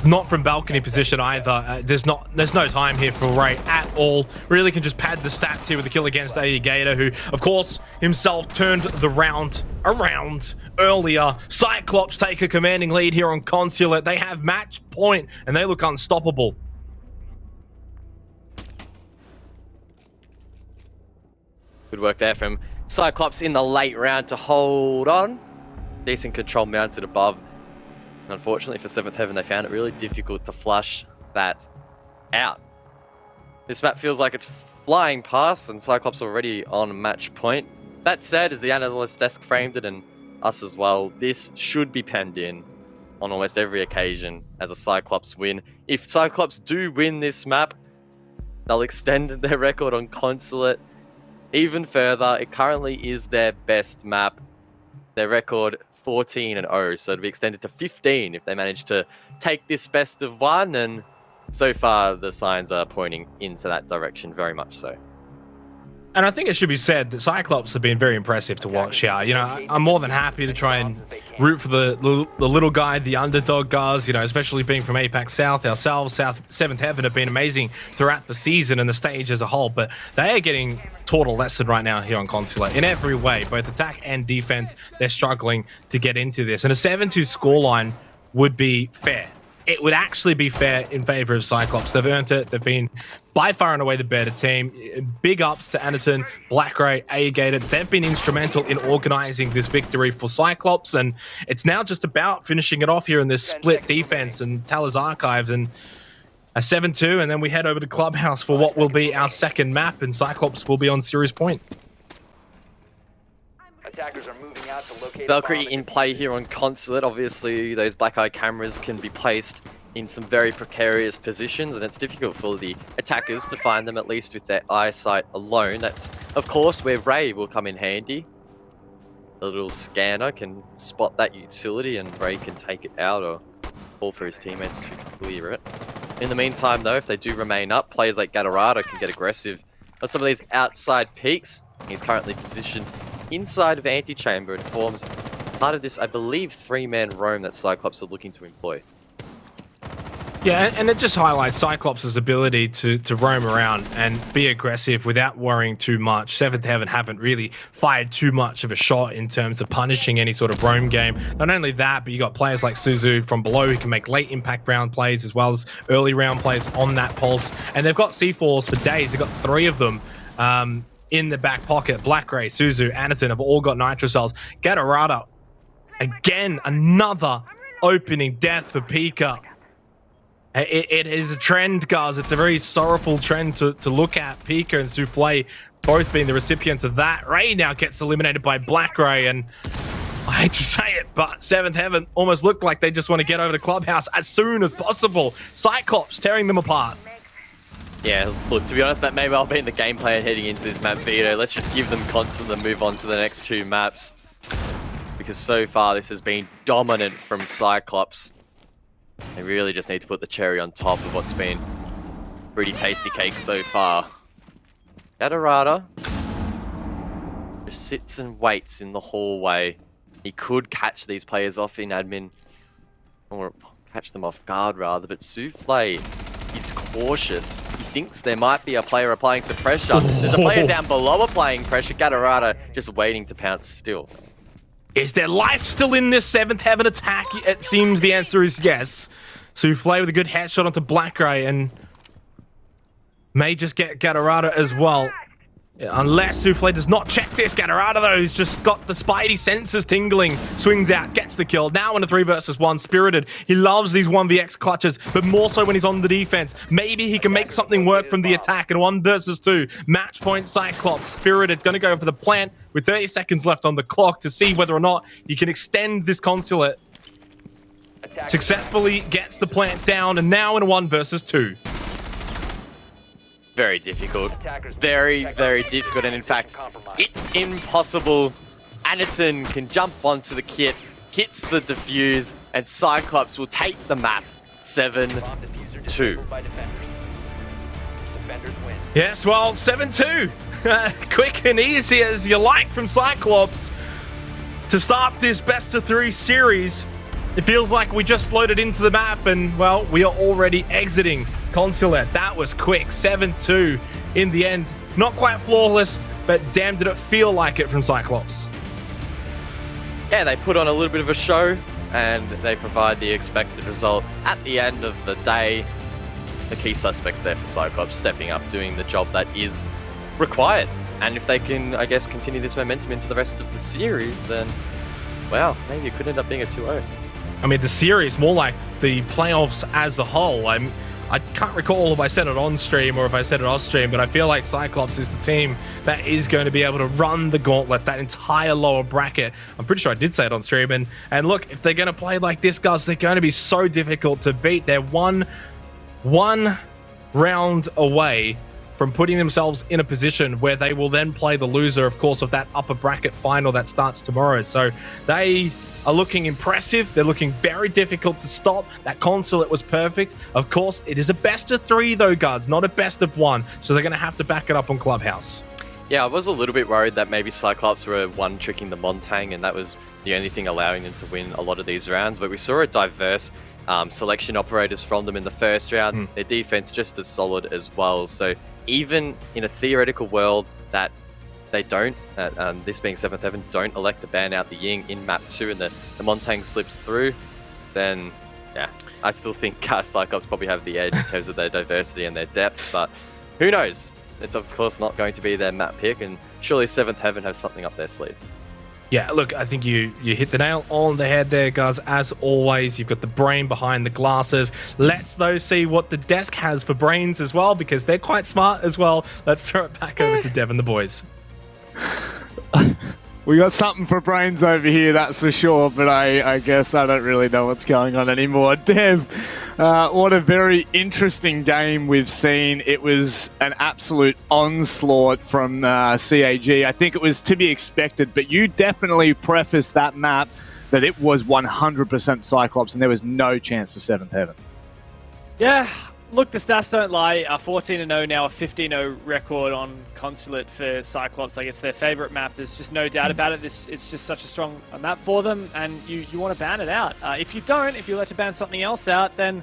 not from balcony position either. There's no time here for Ray at all. Really can just pad the stats here with the kill against Gator, who, of course, himself turned the round around earlier. CYCLOPS take a commanding lead here on Consulate. They have match point, and they look unstoppable. Good work there from CYCLOPS in the late round to hold on. Decent control mounted above. Unfortunately for 7thHeaven, they found it really difficult to flush that out. This map feels like it's flying past, and CYCLOPS already on match point. That said, as the analyst desk framed it, and us as well, this should be penned in on almost every occasion as a CYCLOPS win. If CYCLOPS do win this map, they'll extend their record on Consulate even further. It currently is their best map. Their record 14-0, so it'll be extended to 15 if they manage to take this best of 1, and so far the signs are pointing into that direction, very much so. And I think it should be said that CYCLOPS have been very impressive to watch here. You know, I'm more than happy to try and root for the little guy, the underdog guys, you know, especially being from APAC South. Ourselves, 7thHeaven have been amazing throughout the season and the stage as a whole, but they are getting taught a lesson right now here on Consulate in every way, both attack and defense. They're struggling to get into this, and a 7-2 scoreline would be fair. It would actually be fair in favor of CYCLOPS. They've earned it. They've been by far and away the better team. Big ups to Anaton, Black Ray, Gator. They've been instrumental in organizing this victory for CYCLOPS, and it's now just about finishing it off here in this split defense and Tal's Archives, and a 7-2, and then we head over to Clubhouse for what will be our second map, and CYCLOPS will be on series point. Attackers are moving out to locate Valkyrie in play here on Consulate. Obviously, those black eye cameras can be placed in some very precarious positions, and it's difficult for the attackers to find them, at least with their eyesight alone. That's, of course, where Ray will come in handy. The little scanner can spot that utility, and Ray can take it out or call for his teammates to clear it. In the meantime, though, if they do remain up, players like Gatorado can get aggressive on some of these outside peaks. He's currently positioned inside of Antechamber and forms part of this, I believe, 3-man roam that CYCLOPS are looking to employ. Yeah, and it just highlights CYCLOPS' ability to roam around and be aggressive without worrying too much. 7thHeaven haven't really fired too much of a shot in terms of punishing any sort of roam game. Not only that, but you got players like Suzu from below who can make late impact round plays as well as early round plays on that pulse. And they've got C4s for days. They've got 3 of them. in the back pocket. Black Ray, Suzu, Anderton have all got nitro cells. Gatorada, again, another opening death for Pika. It is a trend, guys. It's a very sorrowful trend to look at. Pika and Souffle both being the recipients of that. Ray now gets eliminated by Black Ray, and I hate to say it, but 7th Heaven almost looked like they just want to get over to Clubhouse as soon as possible. Cyclops tearing them apart. Yeah, look, to be honest, that may well be in the game plan heading into this map, Vito. Let's just give them constant and move on to the next 2 maps. Because so far, this has been dominant from Cyclops. They really just need to put the cherry on top of what's been pretty tasty cake so far. Gatorada just sits and waits in the hallway. He could catch these players off in admin, or catch them off guard rather, but Souffle is cautious. He thinks there might be a player applying some pressure. There's a player down below applying pressure. Gatorada just waiting to pounce still. Is there life still in this 7th Heaven attack? It seems the answer is yes. Souffle with a good headshot onto Black Ray and may just get Gatorada as well. Unless Souffle does not check this. Gatorada, though, who's just got the spidey senses tingling. Swings out, gets the kill. Now in a 3 versus 1. Spirited. He loves these 1vx clutches, but more so when he's on the defense. Maybe he can make something work from the attack in 1 versus 2. Match point Cyclops. Spirited going to go for the plant with 30 seconds left on the clock to see whether or not he can extend this consulate. Successfully gets the plant down, and now in a 1 versus 2. Very difficult. Very, very difficult. And in fact, it's impossible. Anderton can jump onto the kit, hits the defuse, and Cyclops will take the map 7-2. Yes, well, 7-2. Quick and easy as you like from Cyclops to start this best of 3 series. It feels like we just loaded into the map and, well, we are already exiting Consulate. That was quick. 7-2 in the end. Not quite flawless, but damn did it feel like it from Cyclops. Yeah, they put on a little bit of a show and they provide the expected result. At the end of the day, the key suspects there for Cyclops stepping up, doing the job that is required. And if they can, I guess, continue this momentum into the rest of the series, then, well, maybe it could end up being a 2-0. I mean, the series, more like the playoffs as a whole. I can't recall if I said it on stream or if I said it off stream, but I feel like Cyclops is the team that is going to be able to run the gauntlet, that entire lower bracket. I'm pretty sure I did say it on stream. And look, if they're going to play like this, guys, they're going to be so difficult to beat. They're one round away from putting themselves in a position where they will then play the loser, of course, of that upper bracket final that starts tomorrow. So they are looking impressive. They're looking very difficult to stop. That consulate was perfect. Of course, it is a best of 3 though, guys, not a best of 1. So they're going to have to back it up on Clubhouse. Yeah, I was a little bit worried that maybe Cyclops were one-tricking the Montang and that was the only thing allowing them to win a lot of these rounds. But we saw a diverse selection operators from them in the first round. Their defense just as solid as well. So even in a theoretical world that they don't, this being 7th Heaven, don't elect to ban out the Ying in map 2 and the Montang slips through, then yeah, I still think Cyclops probably have the edge in terms of their diversity and their depth, but who knows? It's of course not going to be their map pick, and surely 7th Heaven has something up their sleeve. Yeah, look, I think you hit the nail on the head there, guys. As always, you've got the brain behind the glasses. Let's, though, see what the desk has for brains as well, because they're quite smart as well. Let's throw it back over to Dev and the boys. We got something for brains over here, that's for sure, but I guess I don't really know what's going on anymore. Dev, what a very interesting game we've seen. It was an absolute onslaught from CAG. I think it was to be expected, but you definitely prefaced that map that it was 100% Cyclops and there was no chance to 7th Heaven. Yeah, look, the stats don't lie. 14-0 now, a 15-0 record on Consulate for Cyclops. Like, it's their favorite map. There's just no doubt about it. It's just such a strong map for them, and you want to ban it out. If you don't, if you let to ban something else out, then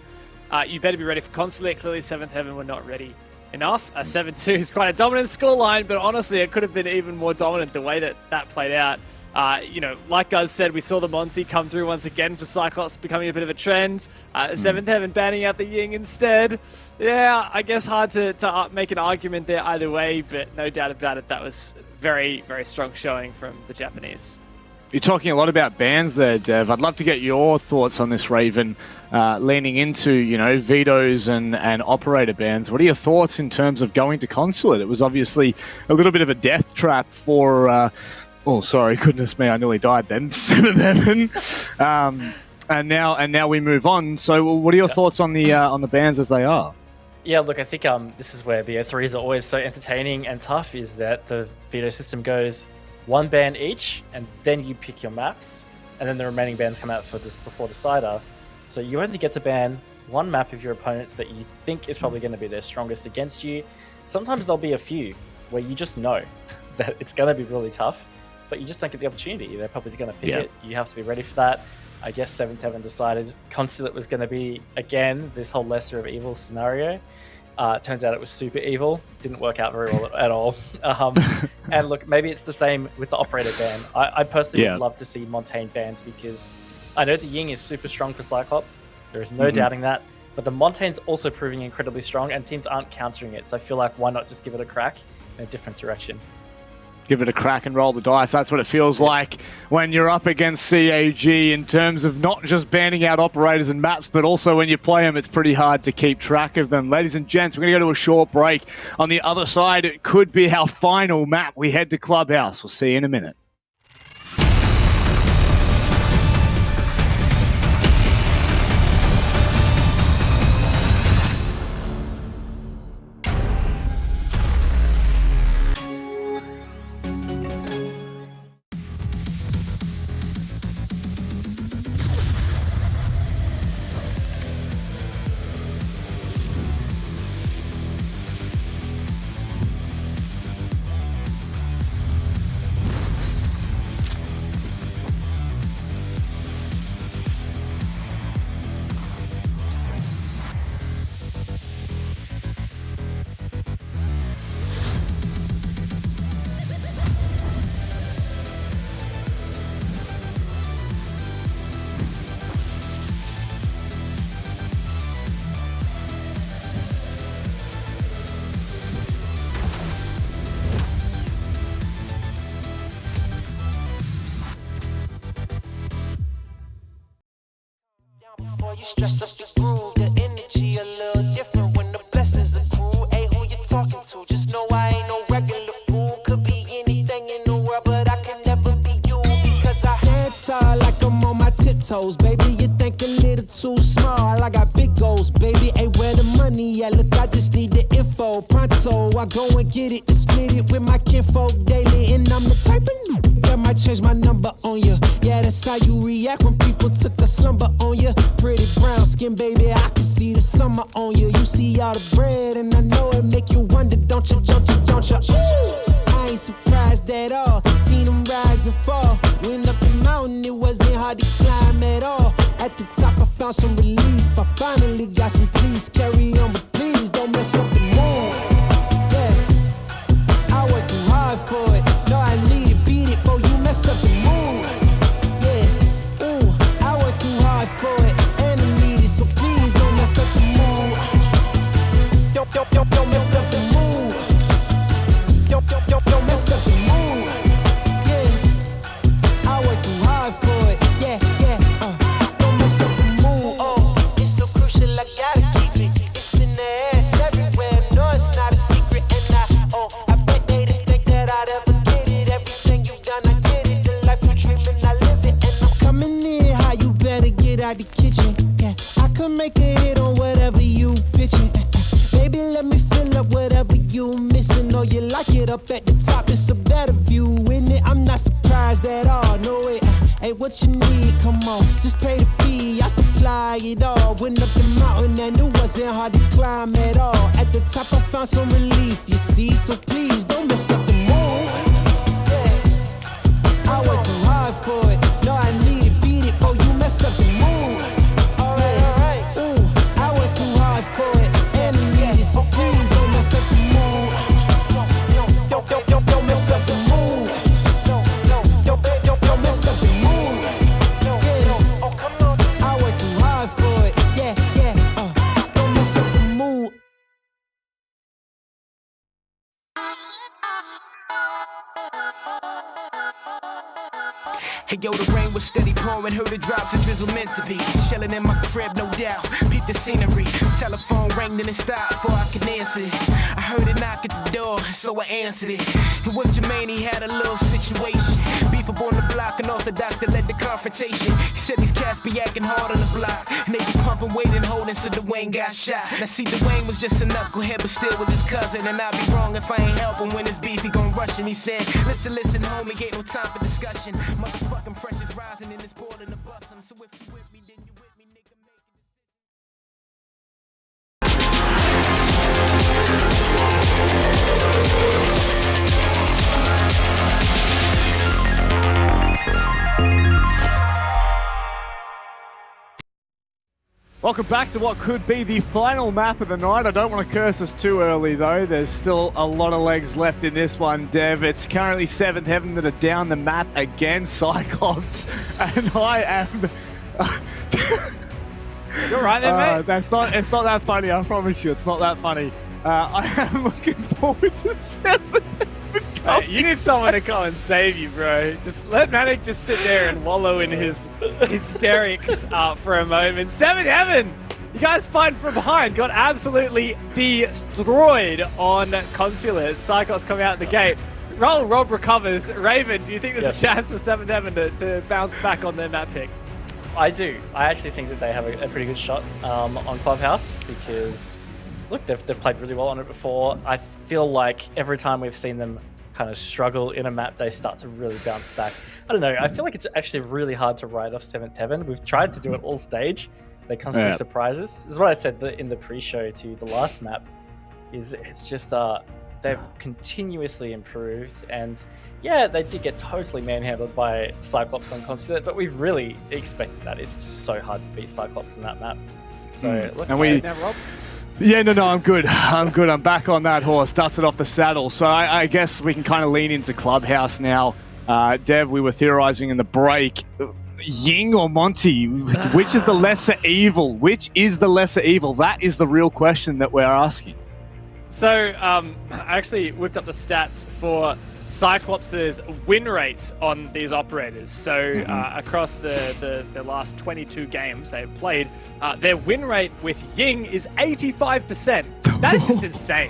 you better be ready for Consulate. Clearly, 7th Heaven were not ready enough. 7-2 is quite a dominant scoreline, but honestly, it could have been even more dominant the way that played out. Like Guz said, we saw the Monty come through once again for Cyclops becoming a bit of a trend. 7th Heaven banning out the Ying instead. Yeah, I guess hard to make an argument there either way, but no doubt about it, that was very, very strong showing from the Japanese. You're talking a lot about bans there, Dev. I'd love to get your thoughts on this, Raven, leaning into, vetoes and operator bans. What are your thoughts in terms of going to consulate? It was obviously a little bit of a death trap for... oh, sorry, goodness me, I nearly died then. 7th Heaven. And now we move on. So what are your thoughts on the bans as they are? Yeah, look, I think this is where the O3s are always so entertaining and tough, is that the veto system goes 1 ban each, and then you pick your maps, and then the remaining bans come out for this before decider. So you only get to ban 1 map of your opponents that you think is probably going to be their strongest against you. Sometimes there'll be a few where you just know that it's going to be really tough, but you just don't get the opportunity. They're probably going to pick it. You have to be ready for that. I guess 7th Heaven decided Consulate was going to be, again, this whole lesser of evil scenario. Turns out it was super evil. Didn't work out very well at all. And look, maybe it's the same with the operator ban. I personally would love to see Montaigne banned, because I know the Ying is super strong for Cyclops. There is no doubting that. But the Montaigne's also proving incredibly strong, and teams aren't countering it. So I feel like, why not just give it a crack in a different direction? Give it a crack and roll the dice. That's what it feels like when you're up against CAG, in terms of not just banning out operators and maps, but also when you play them, it's pretty hard to keep track of them. Ladies and gents, we're going to go to a short break. On the other side, it could be our final map. We head to Clubhouse. We'll see you in a minute. Before you stress up the groove, the energy a little different when the blessings accrue. Hey, who you talking to? Just know I ain't no regular fool. Could be anything in the world, but I can never be you, because I stand tall like I'm on my tiptoes. Baby, you think a little too small. I got big goals, baby. Hey, where the money at? Look, I just need the info. Pronto, I go and get it and split it with my kinfolk daily. And I'm the type of that might change my number on you. Yeah, that's how you react when people took a slumber on you. Pretty brown skin, baby, I can see the summer on you. You see all the bread, and I know it make you wonder, don't you? Ooh, I ain't surprised at all. Seen them rise and fall. Went up the mountain, it wasn't hard to climb at all. At the top, I found some relief. I finally got some peace. Carry on, but please don't mess up the mood. Yeah, I worked too hard for it. No, I need it, beat it, before you mess up the mood. Yeah, ooh, I worked too hard for it, and I need it, so please don't mess up the mood. Don't mess up the mood. Don't mess up the mood. Yeah, I worked too hard for it. Yeah, don't mess up the mood. Oh, it's so crucial, I gotta keep it. It's in the air, it's everywhere. No, it's not a secret, and I bet they didn't think that I'd ever get it. Everything you've done, I get it. The life you dreaming, I live it, and I'm coming in high. You better get out the kitchen. Yeah, I could make a hit on whatever you pitching. Baby, let me fill up whatever you missing. Or you like it up at the top, it's a better view, isn't it? I'm not surprised at all, no way. Hey, what you need? Come on, just pay the fee. I supply it all. Went up the mountain and it wasn't hard to climb at all. At the top, I found some relief, you see. So please don't mess up the mood. Yeah, I worked too hard for it. No, I need it, beat it, before you mess up the mood. Alright, ooh, I worked too hard for it. So please don't mess up the mood. Don't mess up the mood. Don't Hey yo, the rain was steady pouring, heard the drops of drizzle meant to be. Chilling in my crib, no doubt, peep the scenery. Telephone rang, then it stopped before I could answer it. I heard a knock at the door, so I answered it. And with Jermaine, he had a little situation. Beef up on the block, and orthodox that led the confrontation. He said these cats be acting hard on the block, and they be pumping weight and holding, so Dwayne got shot. Now see, Dwayne was just a knucklehead, but still with his cousin. And I'd be wrong if I ain't help him when it's beef, he gon' rush him. He said, listen, homie, ain't no time for discussion. Motherfucking pressure's rising and it's boiling the bustin'. So if you with me, then you with me, nigga, make it. Welcome back to what could be the final map of the night. I don't want to curse us too early, though. There's still a lot of legs left in this one, Dev. It's currently 7th Heaven that are down the map again, Cyclops. And I am... You're right there, mate. It's not that funny, I promise you. It's not that funny. I am looking forward to 7th Heaven. You need someone to come and save you, bro. Just let Manic just sit there and wallow in his hysterics for a moment. 7th Heaven! You guys fight from behind, got absolutely destroyed on Consulate. Cyclops coming out the gate. Rob recovers. Raven, do you think there's a chance for 7th Heaven to bounce back on their map pick? I do. I actually think that they have a pretty good shot on Clubhouse because, look, they've played really well on it before. I feel like every time we've seen them kind of struggle in a map, they start to really bounce back. I don't know. I feel like it's actually really hard to write off 7th Heaven. We've tried to do it all stage. They constantly surprise us. This is what I said in the pre-show to the last map. It's just they've continuously improved, and yeah, they did get totally manhandled by Cyclops on Consulate, but we really expected that. It's just so hard to beat Cyclops in that map. So look, and now, Rob. Yeah, no, I'm good. I'm back on that horse, dusted off the saddle. So I guess we can kind of lean into Clubhouse now. Dev, we were theorizing in the break. Ying or Monty? Which is the lesser evil? Which is the lesser evil? That is the real question that we're asking. So, I actually whipped up the stats for Cyclops' win rates on these operators. So across the last 22 games they've played, their win rate with Ying is 85%. That is just insane.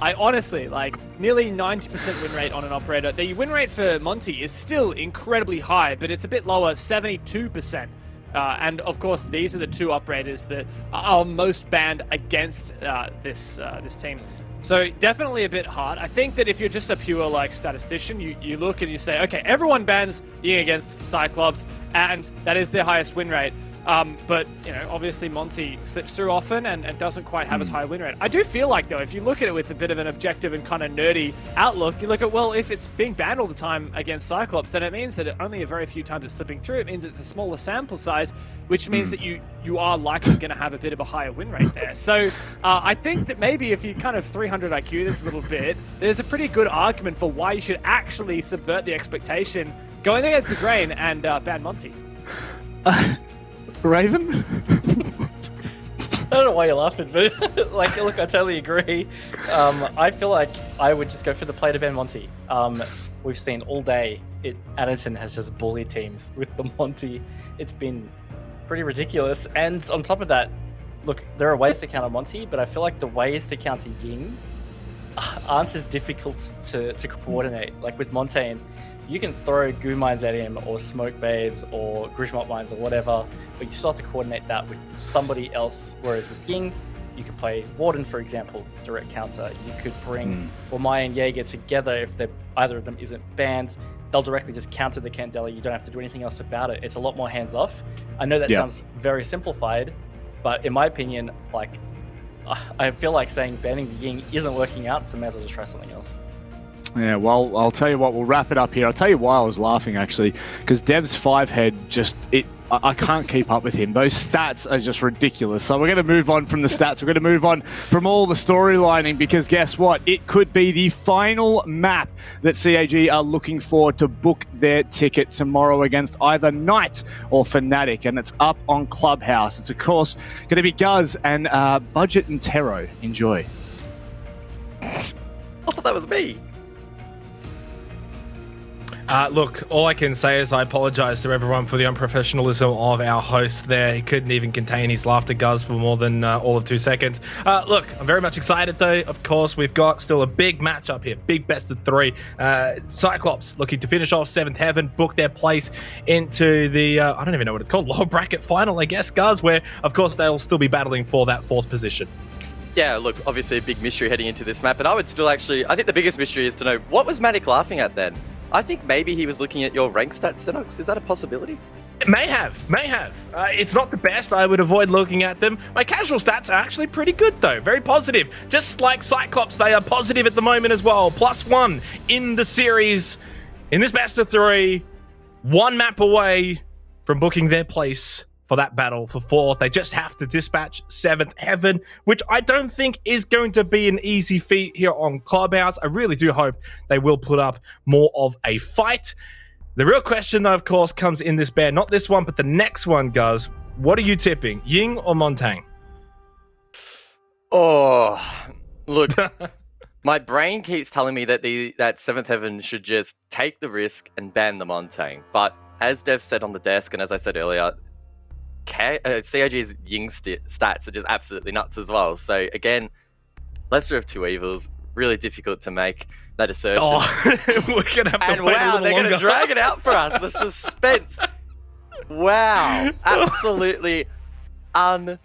I honestly, like, nearly 90% win rate on an operator. The win rate for Monty is still incredibly high, but it's a bit lower, 72%. And of course, these are the two operators that are most banned against this team. So definitely a bit hard. I think that if you're just a pure like statistician, you look and you say, okay, everyone bans Ying against Cyclops, and that is their highest win rate. But, you know, obviously Monty slips through often and doesn't quite have as high a win rate. I do feel like, though, if you look at it with a bit of an objective and kind of nerdy outlook, you look at, well, if it's being banned all the time against Cyclops, then it means that only a very few times it's slipping through. It means it's a smaller sample size, which means that you are likely going to have a bit of a higher win rate there. So I think that maybe if you kind of 300 IQ this a little bit, there's a pretty good argument for why you should actually subvert the expectation, going against the grain and ban Monty. Raven? I don't know why you're laughing, but like, look, I totally agree. I feel like I would just go for the play to ban Monty. We've seen all day, Addington has just bullied teams with the Monty. It's been pretty ridiculous. And on top of that, look, there are ways to counter Monty, but I feel like the ways to counter Ying aren't as difficult to coordinate. Like with Montaigne, you can throw goo mines at him or smoke babes or Grishmot mines or whatever, but you still have to coordinate that with somebody else. Whereas with Ying, you could play Warden, for example, direct counter. You could bring Ormai and Jaeger together if either of them isn't banned. They'll directly just counter the Candela. You don't have to do anything else about it. It's a lot more hands-off. I know that sounds very simplified, but in my opinion, like, I feel like saying banning the Ying isn't working out, so may as well just try something else. Yeah, well, I'll tell you what, we'll wrap it up here. I'll tell you why I was laughing, actually, because Dev's 5-head I can't keep up with him. Those stats are just ridiculous. So we're going to move on from the stats. We're going to move on from all the storylining, because guess what? It could be the final map that CAG are looking for to book their ticket tomorrow against either Knight or Fnatic, and it's up on Clubhouse. It's, of course, going to be Guz and Budget and Tero. Enjoy. I thought that was me. Look, all I can say is I apologize to everyone for the unprofessionalism of our host there. He couldn't even contain his laughter, Guz, for more than all of 2 seconds. Look, I'm very much excited, though. Of course, we've got still a big matchup here, big best of 3. CYCLOPS looking to finish off 7th Heaven, book their place into the, I don't even know what it's called, lower bracket final, I guess, Guz, where, of course, they'll still be battling for that 4th position. Yeah, look, obviously a big mystery heading into this map, and I would still actually, I think the biggest mystery is to know, what was Matic laughing at then? I think maybe he was looking at your rank stats, Xenox. Is that a possibility? May have. It's not the best. I would avoid looking at them. My casual stats are actually pretty good, though. Very positive. Just like CYCLOPS, they are positive at the moment as well. +1 in the series. In this best of 3, 1 map away from booking their place for that battle for 4th. They just have to dispatch 7th Heaven, which I don't think is going to be an easy feat here on Clubhouse. I really do hope they will put up more of a fight. The real question, though, of course, comes in this ban. Not this one, but the next one, Guz. What are you tipping, Ying or Montang? Oh, look, my brain keeps telling me that that 7th Heaven should just take the risk and ban the Montang. But as Dev said on the desk, and as I said earlier, CIG's Ying stats are just absolutely nuts as well. So again, lesser of two evils, really difficult to make that assertion. Oh, we're gonna have to and wait wow, they're gonna drag it out for us. The suspense. Wow, absolutely unbelievable.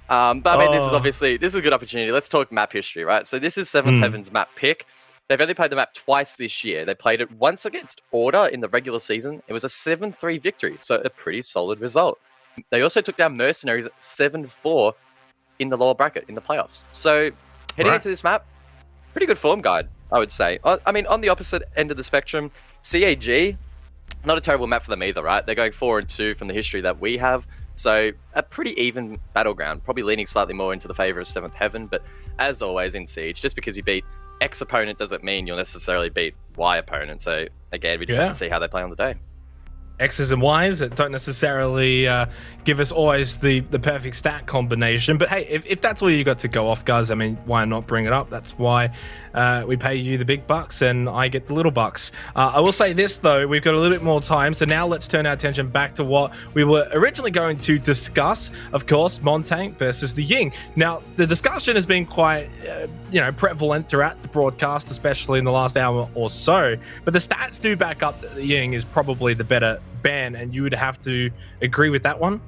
But I mean, this is a good opportunity. Let's talk map history, right? So this is 7th Heaven's map pick. They've only played the map twice this year. They played it once against Order in the regular season. It was a 7-3 victory, so a pretty solid result. They also took down Mercenaries at 7-4 in the lower bracket in the playoffs. So heading into this map, pretty good form guide, I would say. I mean, on the opposite end of the spectrum, CAG, not a terrible map for them either, right? They're going 4-2 from the history that we have. So a pretty even battleground, probably leaning slightly more into the favor of 7th Heaven. But as always in Siege, just because you beat X opponent doesn't mean you'll necessarily beat Y opponent. So again, we just have to see how they play on the day. X's and Y's that don't necessarily give us always the perfect stat combination. But hey, if that's all you got to go off, guys, I mean, why not bring it up? That's why we pay you the big bucks and I get the little bucks. I will say this, though, we've got a little bit more time. So now let's turn our attention back to what we were originally going to discuss. Of course, Montang versus the Ying. Now, the discussion has been quite, prevalent throughout the broadcast, especially in the last hour or so. But the stats do back up that the Ying is probably the better ban, and you would have to agree with that one.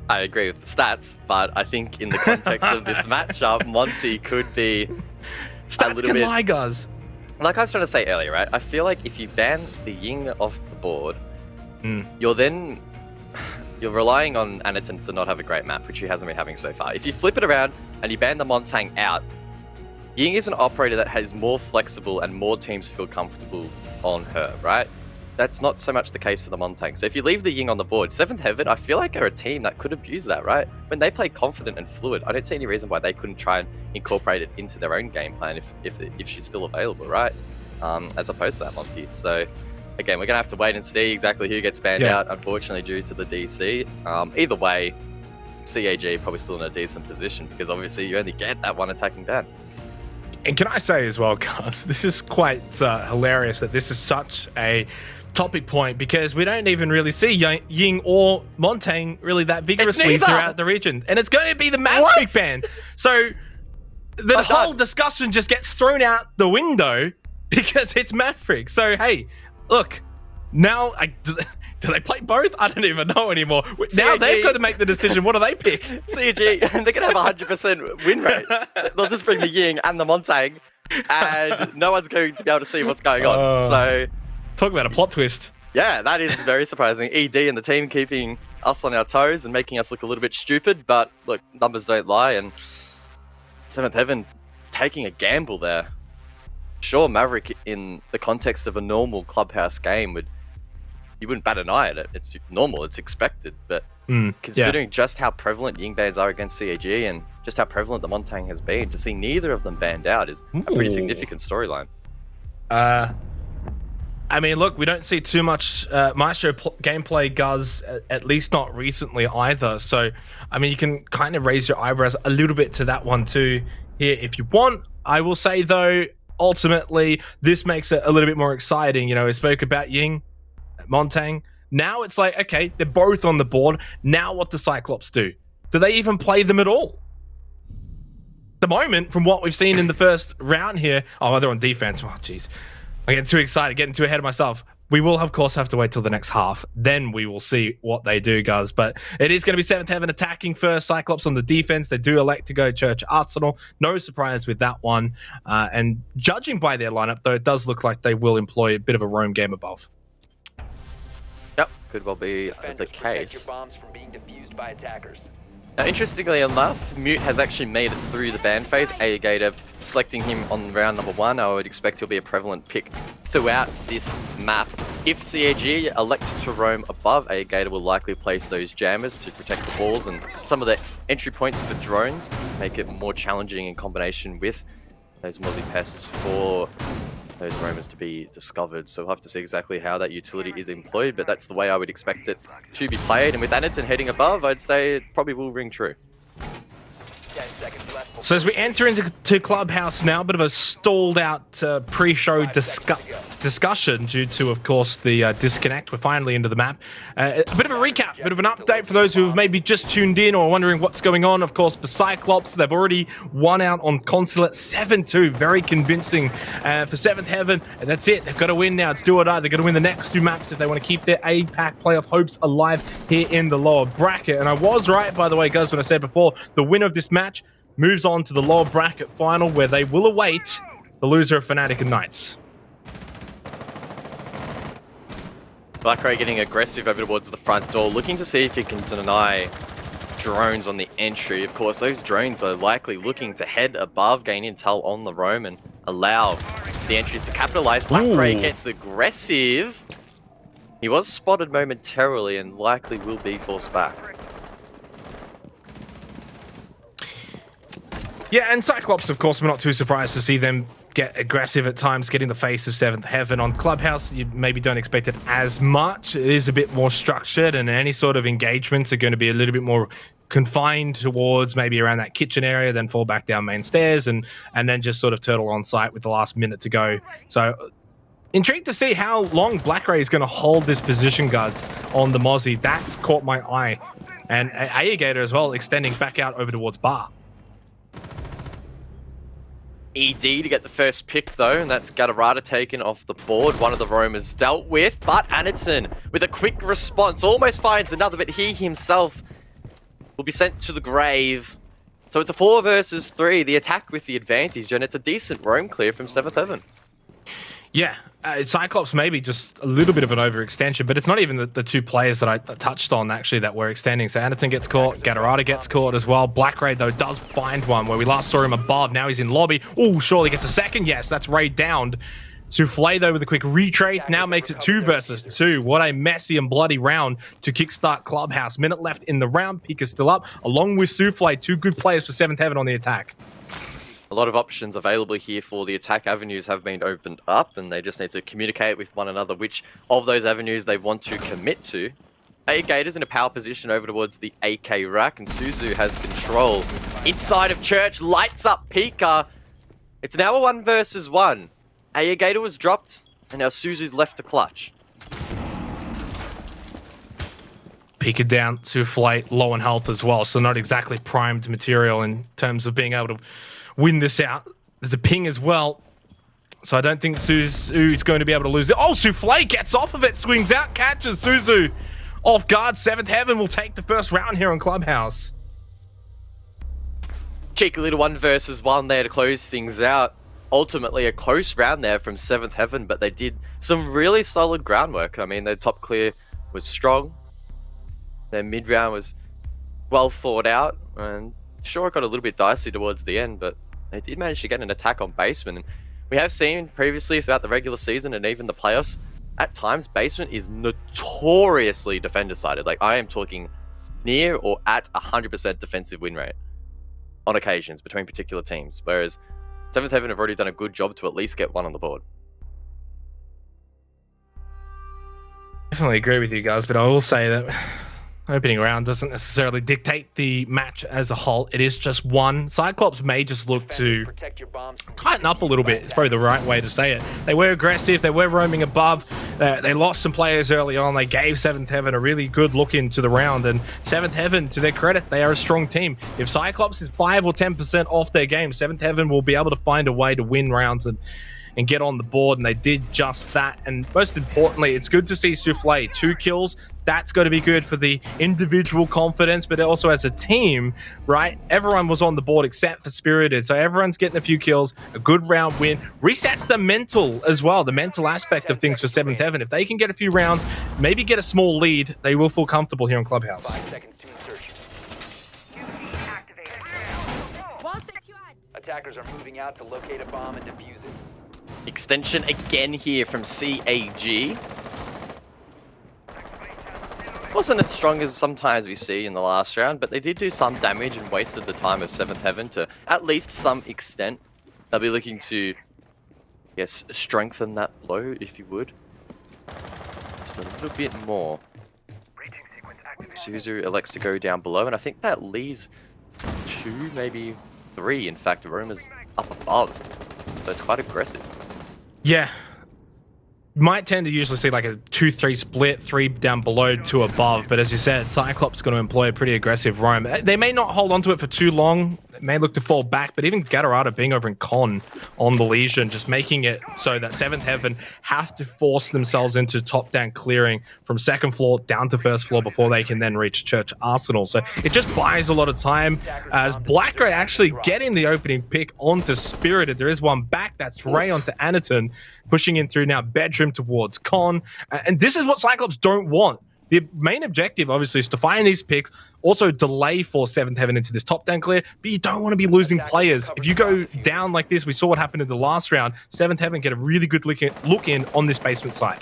I agree with the stats, but I think in the context of this matchup, Monty could be stats a little bit lie, guys. Like I was trying to say earlier, right? I feel like if you ban the Ying off the board, you're relying on Anaton to not have a great map, which he hasn't been having so far. If you flip it around and you ban the Montang out, Ying is an operator that has more flexible and more teams feel comfortable on her, right? That's not so much the case for the Montang. So if you leave the Ying on the board, 7th Heaven, I feel like are a team that could abuse that, right? When they play confident and fluid, I don't see any reason why they couldn't try and incorporate it into their own game plan if she's still available, right? As opposed to that Monty. So again, we're gonna have to wait and see exactly who gets banned out, unfortunately, due to the DC. Either way, CAG probably still in a decent position because obviously you only get that one attacking ban. And can I say as well, guys, this is quite hilarious that this is such a topic point because we don't even really see Ying or Montang really that vigorously throughout the region. And it's going to be the Maverick ban. So the whole discussion just gets thrown out the window because it's Maverick. So, hey, look, now do they play both? I don't even know anymore. Now they've got to make the decision. What do they pick? CG, they're going to have a 100% win rate. They'll just bring the Ying and the Montang and no one's going to be able to see what's going on. So talk about a plot twist. Yeah, that is very surprising. ED and the team keeping us on our toes and making us look a little bit stupid. But look, numbers don't lie. And 7th Heaven taking a gamble there. Sure, Maverick in the context of a normal Clubhouse game you wouldn't bat an eye at it. It's normal. It's expected. But considering just how prevalent Ying bans are against CAG and just how prevalent the Montang has been, to see neither of them banned out is a pretty significant storyline. I mean, look, we don't see too much Maestro gameplay, Guz, at least not recently either. So, I mean, you can kind of raise your eyebrows a little bit to that one too here if you want. I will say, though, ultimately, this makes it a little bit more exciting. You know, we spoke about Ying, Montang. Now it's like, okay, they're both on the board. Now what do CYCLOPS do? Do they even play them at all? At the moment, from what we've seen in the first round here, oh, they're on defense. Oh, jeez. I get too excited, getting too ahead of myself. We will, of course, have to wait till the next half. Then we will see what they do, guys. But it is going to be 7thHeaven attacking first. CYCLOPS on the defense. They do elect to go Church Arsenal. No surprise with that one. And judging by their lineup, though, it does look like they will employ a bit of a roam game above. Yep, could well be Defenders, the protect case. your bombs from being defused by attackers. Now, interestingly enough, Mute has actually made it through the ban phase. Gator selecting him on round number 1. I would expect he'll be a prevalent pick throughout this map. If CAG elect to roam above, Gator will likely place those jammers to protect the balls and some of the entry points for drones, make it more challenging in combination with those Mozzie pests for those roamers to be discovered. So we'll have to see exactly how that utility is employed, but that's the way I would expect it to be played. And with Anderton heading above, I'd say it probably will ring true. 10 seconds left. So as we enter into Clubhouse now, a bit of a stalled out pre-show discussion due to, of course, the disconnect. We're finally into the map. A bit of a recap, a bit of an update for those who have maybe just tuned in or wondering what's going on. Of course, for CYCLOPS, they've already won out on Consulate 7-2. Very convincing for 7thHeaven. And that's it. They've got to win now. It's do or die. They've got to win the next 2 maps if they want to keep their APAC playoff hopes alive here in the lower bracket. And I was right, by the way, guys, when I said before, the winner of this match moves on to the lower bracket final, where they will await the loser of Fnatic and Knights. Blackray getting aggressive over towards the front door, looking to see if he can deny drones on the entry. Of course, those drones are likely looking to head above, gain intel on the roam, and allow the entries to capitalize. Blackray gets aggressive. He was spotted momentarily and likely will be forced back. Yeah, and CYCLOPS, of course, we're not too surprised to see them get aggressive at times, getting the face of 7thHeaven. On Clubhouse, you maybe don't expect it as much. It is a bit more structured, and any sort of engagements are going to be a little bit more confined towards maybe around that kitchen area, then fall back down main stairs, and then just sort of turtle on site with the last minute to go. So intrigued to see how long Blackray is going to hold this position, guards, on the Mozzie. That's caught my eye. And Gator as well, extending back out over towards Bar. ED to get the first pick though, and that's Gatarada taken off the board. One of the roamers dealt with, but Anderton with a quick response almost finds another, but he himself will be sent to the grave. So it's a 4 versus 3, the attack with the advantage, and it's a decent roam clear from 7thHeaven. Yeah, CYCLOPS maybe just a little bit of an overextension, but it's not even the 2 players that I touched on actually that were extending. So Anderton gets caught, Gatarada gets caught as well. Blackray though does find one where we last saw him above. Now he's in lobby. Oh, surely gets a second. Yes, that's Ray downed. Souffle though with a quick retrade now makes it 2 versus 2. What a messy and bloody round to kickstart Clubhouse. Minute left in the round. Peak is still up, along with Souffle. 2 good players for 7thHeaven on the attack. A lot of options available here for the attack. Avenues have been opened up, and they just need to communicate with one another which of those avenues they want to commit to. Gator's in a power position over towards the AK rack, and Suzu has control. Inside of Church, lights up Pika. It's now a 1 versus 1. Gator was dropped, and now Suzu's left to clutch. Pika down, Souffle low on health as well, so not exactly primed material in terms of being able to win this out. There's a ping as well, so I don't think Suzu's going to be able to lose it. Oh, Souffle gets off of it, swings out, catches Suzu off guard. 7thHeaven will take the first round here on Clubhouse. Cheeky little 1 versus 1 there to close things out. Ultimately a close round there from 7thHeaven, but they did some really solid groundwork. I mean, their top clear was strong. Their mid round was well thought out, and sure, it got a little bit dicey towards the end, but they did manage to get an attack on basement. And we have seen previously throughout the regular season and even the playoffs, at times basement is notoriously defender-sided. Like, I am talking near or at 100% defensive win rate on occasions between particular teams, whereas 7thHeaven have already done a good job to at least get 1 on the board. Definitely agree with you guys, but I will say that opening round doesn't necessarily dictate the match as a whole. It is just one. Cyclops may just look to Protect your bombs from tighten up a little bit. It's probably the right way to say it. They were aggressive. They were roaming above. They lost some players early on. They gave 7th Heaven a really good look into the round. And 7th Heaven, to their credit, they are a strong team. If Cyclops is 5 or 10% off their game, 7th Heaven will be able to find a way to win rounds and get on the board, and they did just that. And most importantly, it's good to see Souffle 2 kills. That's got to be good for the individual confidence, but also as a team, right? Everyone was on the board except for Spirited, so everyone's getting a few kills, a good round win, resets the mental as well, the mental aspect of things for 7th Heaven. If they can get a few rounds, maybe get a small lead, they will feel comfortable here in Clubhouse. 5 seconds to insertion. Attackers are moving out to locate a bomb and defuse it. Extension again here from CAG. Wasn't as strong as sometimes we see in the last round, but they did do some damage and wasted the time of 7th Heaven to at least some extent. They'll be looking to, yes, strengthen that blow, if you would. Just a little bit more. Suzu elects to go down below, and I think that leaves 2, maybe 3. In fact, Roma's up above, so it's quite aggressive. Yeah. Might tend to usually see like a 2-3 split, 3 down below, 2 above. But as you said, Cyclops is going to employ a pretty aggressive roam. They may not hold onto it for too long. It may look to fall back, but even Gatorada being over in Con on the Legion, just making it so that 7th Heaven have to force themselves into top-down clearing from 2nd floor down to 1st floor before they can then reach Church Arsenal. So it just buys a lot of time as Black Ray actually getting the opening pick onto Spirited. There is one back. That's Ray onto Anaton, pushing in through now Bedroom towards Con. And this is what Cyclops don't want. The main objective, obviously, is to find these picks, also delay for 7th Heaven into this top-down clear, but you don't want to be losing players. If you go down like this, we saw what happened in the last round, 7th Heaven get a really good look in on this basement site.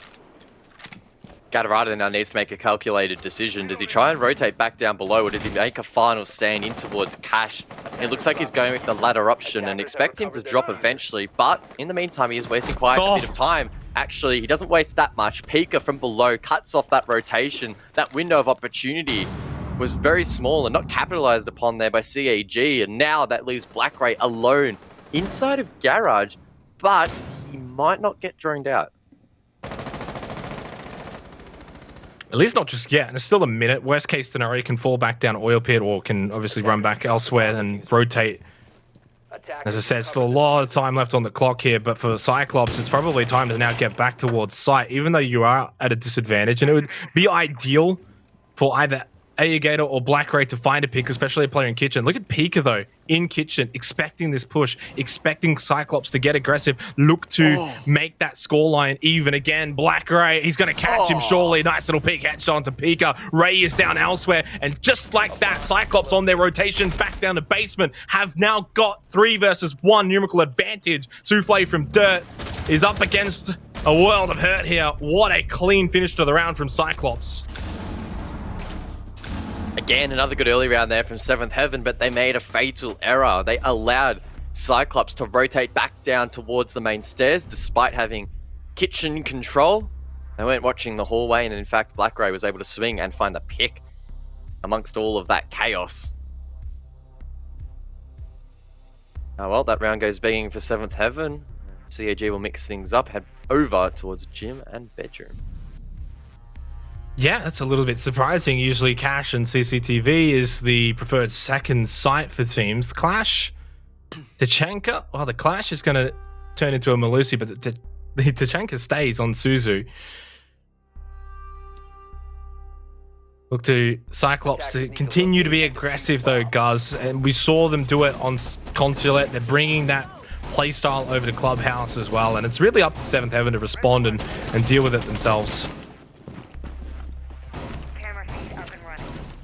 Gatorada now needs to make a calculated decision. Does he try and rotate back down below, or does he make a final stand in towards Cash? It looks like he's going with the latter option and expect him to drop eventually, but in the meantime, he is wasting quite a bit of time. Actually, he doesn't waste that much. Pika from below cuts off that rotation. That window of opportunity was very small and not capitalized upon there by CAG, and now that leaves Black Ray alone inside of Garage, but he might not get droned out. At least not just yet. And it's still a minute. Worst case scenario, can fall back down Oil Pit or can obviously run back elsewhere and rotate. As I said, still a lot of time left on the clock here, but for Cyclops, it's probably time to now get back towards site, even though you are at a disadvantage. And it would be ideal for either Gator or Black Ray to find a pick, especially a player in Kitchen. Look at Pika, though, in Kitchen, expecting this push, expecting Cyclops to get aggressive, look to make that scoreline even again. Black Ray, he's going to catch him surely. Nice little peek headshot to Pika. Ray is down elsewhere, and just like that, Cyclops on their rotation back down the basement have now got 3 versus 1 numerical advantage. Souffle from Dirt is up against a world of hurt here. What a clean finish to the round from Cyclops. Again, another good early round there from 7th Heaven, but they made a fatal error. They allowed Cyclops to rotate back down towards the main stairs despite having Kitchen control. They weren't watching the hallway, and in fact, Black Ray was able to swing and find a pick amongst all of that chaos. Oh well, that round goes begging for 7th Heaven. CAG will mix things up, head over towards Gym and Bedroom. Yeah, that's a little bit surprising. Usually Cash and CCTV is the preferred second site for teams. Clash, Tachanka, well, the Clash is going to turn into a Malusi, but the Tachanka stays on Suzu. Look to Cyclops to continue to be aggressive though, Guz. And we saw them do it on Consulate. They're bringing that playstyle over to Clubhouse as well. And it's really up to 7th Heaven to respond and deal with it themselves.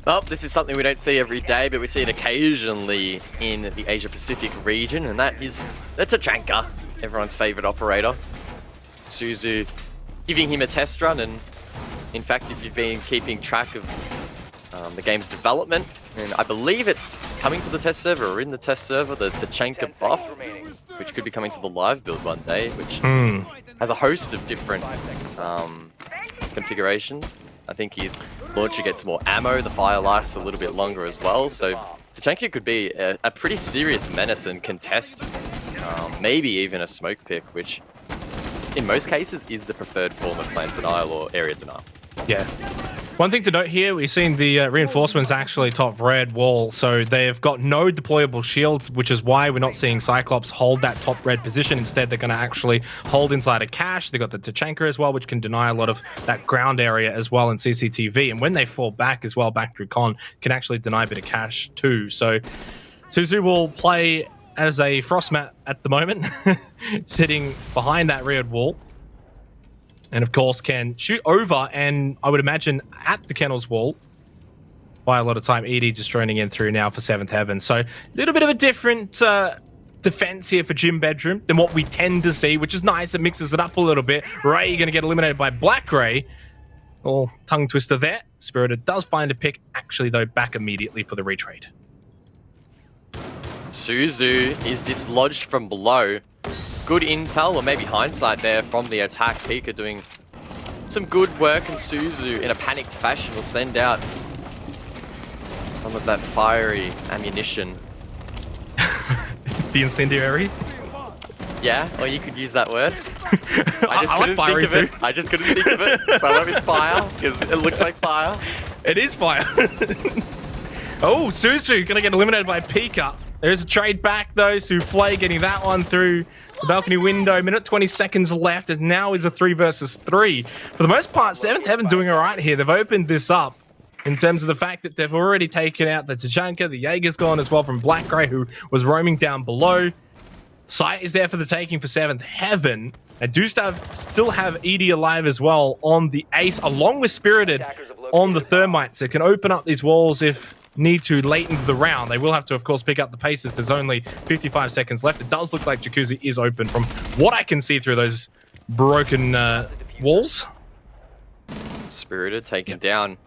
Well, this is something we don't see every day, but we see it occasionally in the Asia-Pacific region, and that's Tachanka, everyone's favorite operator. Suzu giving him a test run, and in fact, if you've been keeping track of the game's development, and I believe it's coming to the test server, or in the test server, the Tachanka buff, which could be coming to the live build one day, which has a host of different configurations. I think his launcher gets more ammo, the fire lasts a little bit longer as well, so Tachanka could be a pretty serious menace and contest, maybe even a smoke pick, which in most cases is the preferred form of plant denial or area denial. Yeah. One thing to note here, we've seen the reinforcements actually top red wall, so they've got no deployable shields, which is why we're not seeing Cyclops hold that top red position. Instead, they're going to actually hold inside a cache. They've got the Tachanka as well, which can deny a lot of that ground area as well in CCTV. And when they fall back as well, back through con, can actually deny a bit of cache too. So Suzu will play as a Frostmat at the moment, sitting behind that reared wall. And of course can shoot over and I would imagine at the kennels wall by a lot of time. ED just droning in through now for 7thHeaven. So a little bit of a different defense here for Gym Bedroom than what we tend to see, which is nice. It mixes it up a little bit. Ray going to get eliminated by Black Ray. Oh, tongue twister there. Spirited does find a pick, actually though back immediately for the retrade. Suzu is dislodged from below. Good intel, or maybe hindsight there from the attack. Pika doing some good work, and Suzu in a panicked fashion will send out some of that fiery ammunition. The incendiary? Yeah, or you could use that word. I like fiery too. I just couldn't think of it, so I went with fire, because it looks like fire. It is fire. Oh, Suzu gonna get eliminated by Pika. There's a trade back though, Souffle getting that one through the balcony window. Minute 20 seconds left, and now is a 3 versus 3. For the most part, 7thHeaven doing all right here. They've opened this up in terms of the fact that they've already taken out the Tachanka. The Jaeger's gone as well from Black Grey, who was roaming down below. Sight is there for the taking for 7thHeaven. They do still have ED alive as well on the Ace, along with Spirited on the Thermite. So it can open up these walls if need to late into the round. They will have to, of course, pick up the paces. There's only 55 seconds left. It does look like Jacuzzi is open from what I can see through those broken walls. Spirited taken down.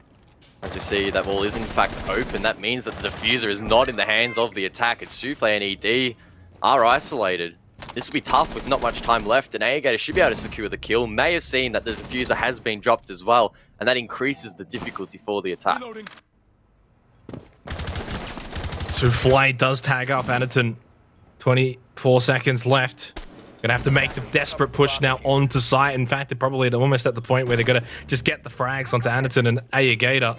As we see, that wall is in fact open. That means that the diffuser is not in the hands of the attack. It's Souffle and ED are isolated. This will be tough with not much time left, and Aegator should be able to secure the kill. May have seen that the diffuser has been dropped as well, and that increases the difficulty for the attack. Souffle does tag up Anaton. 24 seconds left. Gonna have to make the desperate push now onto site. In fact, they're probably almost at the point where they're gonna just get the frags onto Anaton and Aegator.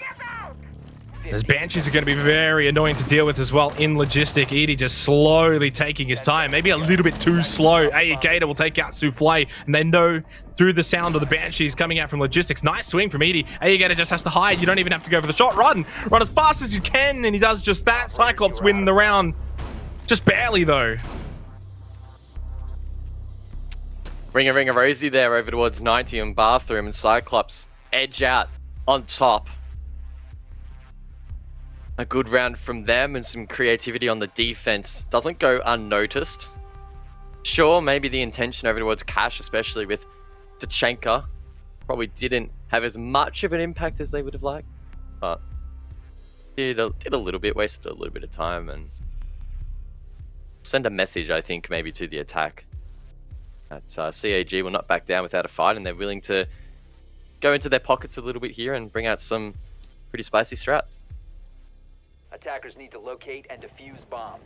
Those Banshees are going to be very annoying to deal with as well in Logistic. Edie just slowly taking his time, maybe a little bit too slow. Aegator will take out Souffle, and they know through the sound of the Banshees coming out from Logistics. Nice swing from Edie. Aegator just has to hide. You don't even have to go for the shot. Run as fast as you can, and he does just that. Cyclops win the round. Just barely, though. Ring a Rosie there over towards 90 and Bathroom, and Cyclops edge out on top. A good round from them and some creativity on the defense. Doesn't go unnoticed. Sure, maybe the intention over towards Cash, especially with Tachanka, probably didn't have as much of an impact as they would have liked. But did a little bit, wasted a little bit of time, and send a message, I think, maybe to the attack. That CAG will not back down without a fight, and they're willing to go into their pockets a little bit here and bring out some pretty spicy strats. Attackers need to locate and defuse bombs.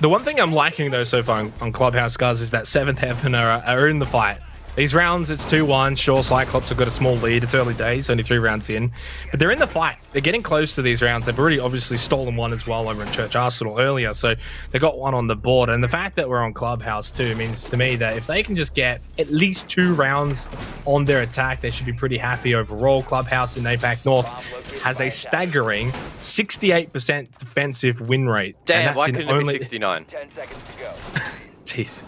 The one thing I'm liking, though, so far on Clubhouse, guys, is that 7thHeaven are in the fight. These rounds, it's 2-1. Sure, Cyclops have got a small lead. It's early days, only 3 rounds in. But they're in the fight. They're getting close to these rounds. They've already obviously stolen one as well over in Church Arsenal earlier. So they got one on the board. And the fact that we're on Clubhouse, too, means to me that if they can just get at least 2 rounds on their attack, they should be pretty happy overall. Clubhouse in APAC North has a staggering 68% defensive win rate. Damn, why couldn't it be 69? 10 seconds to go. Jeez.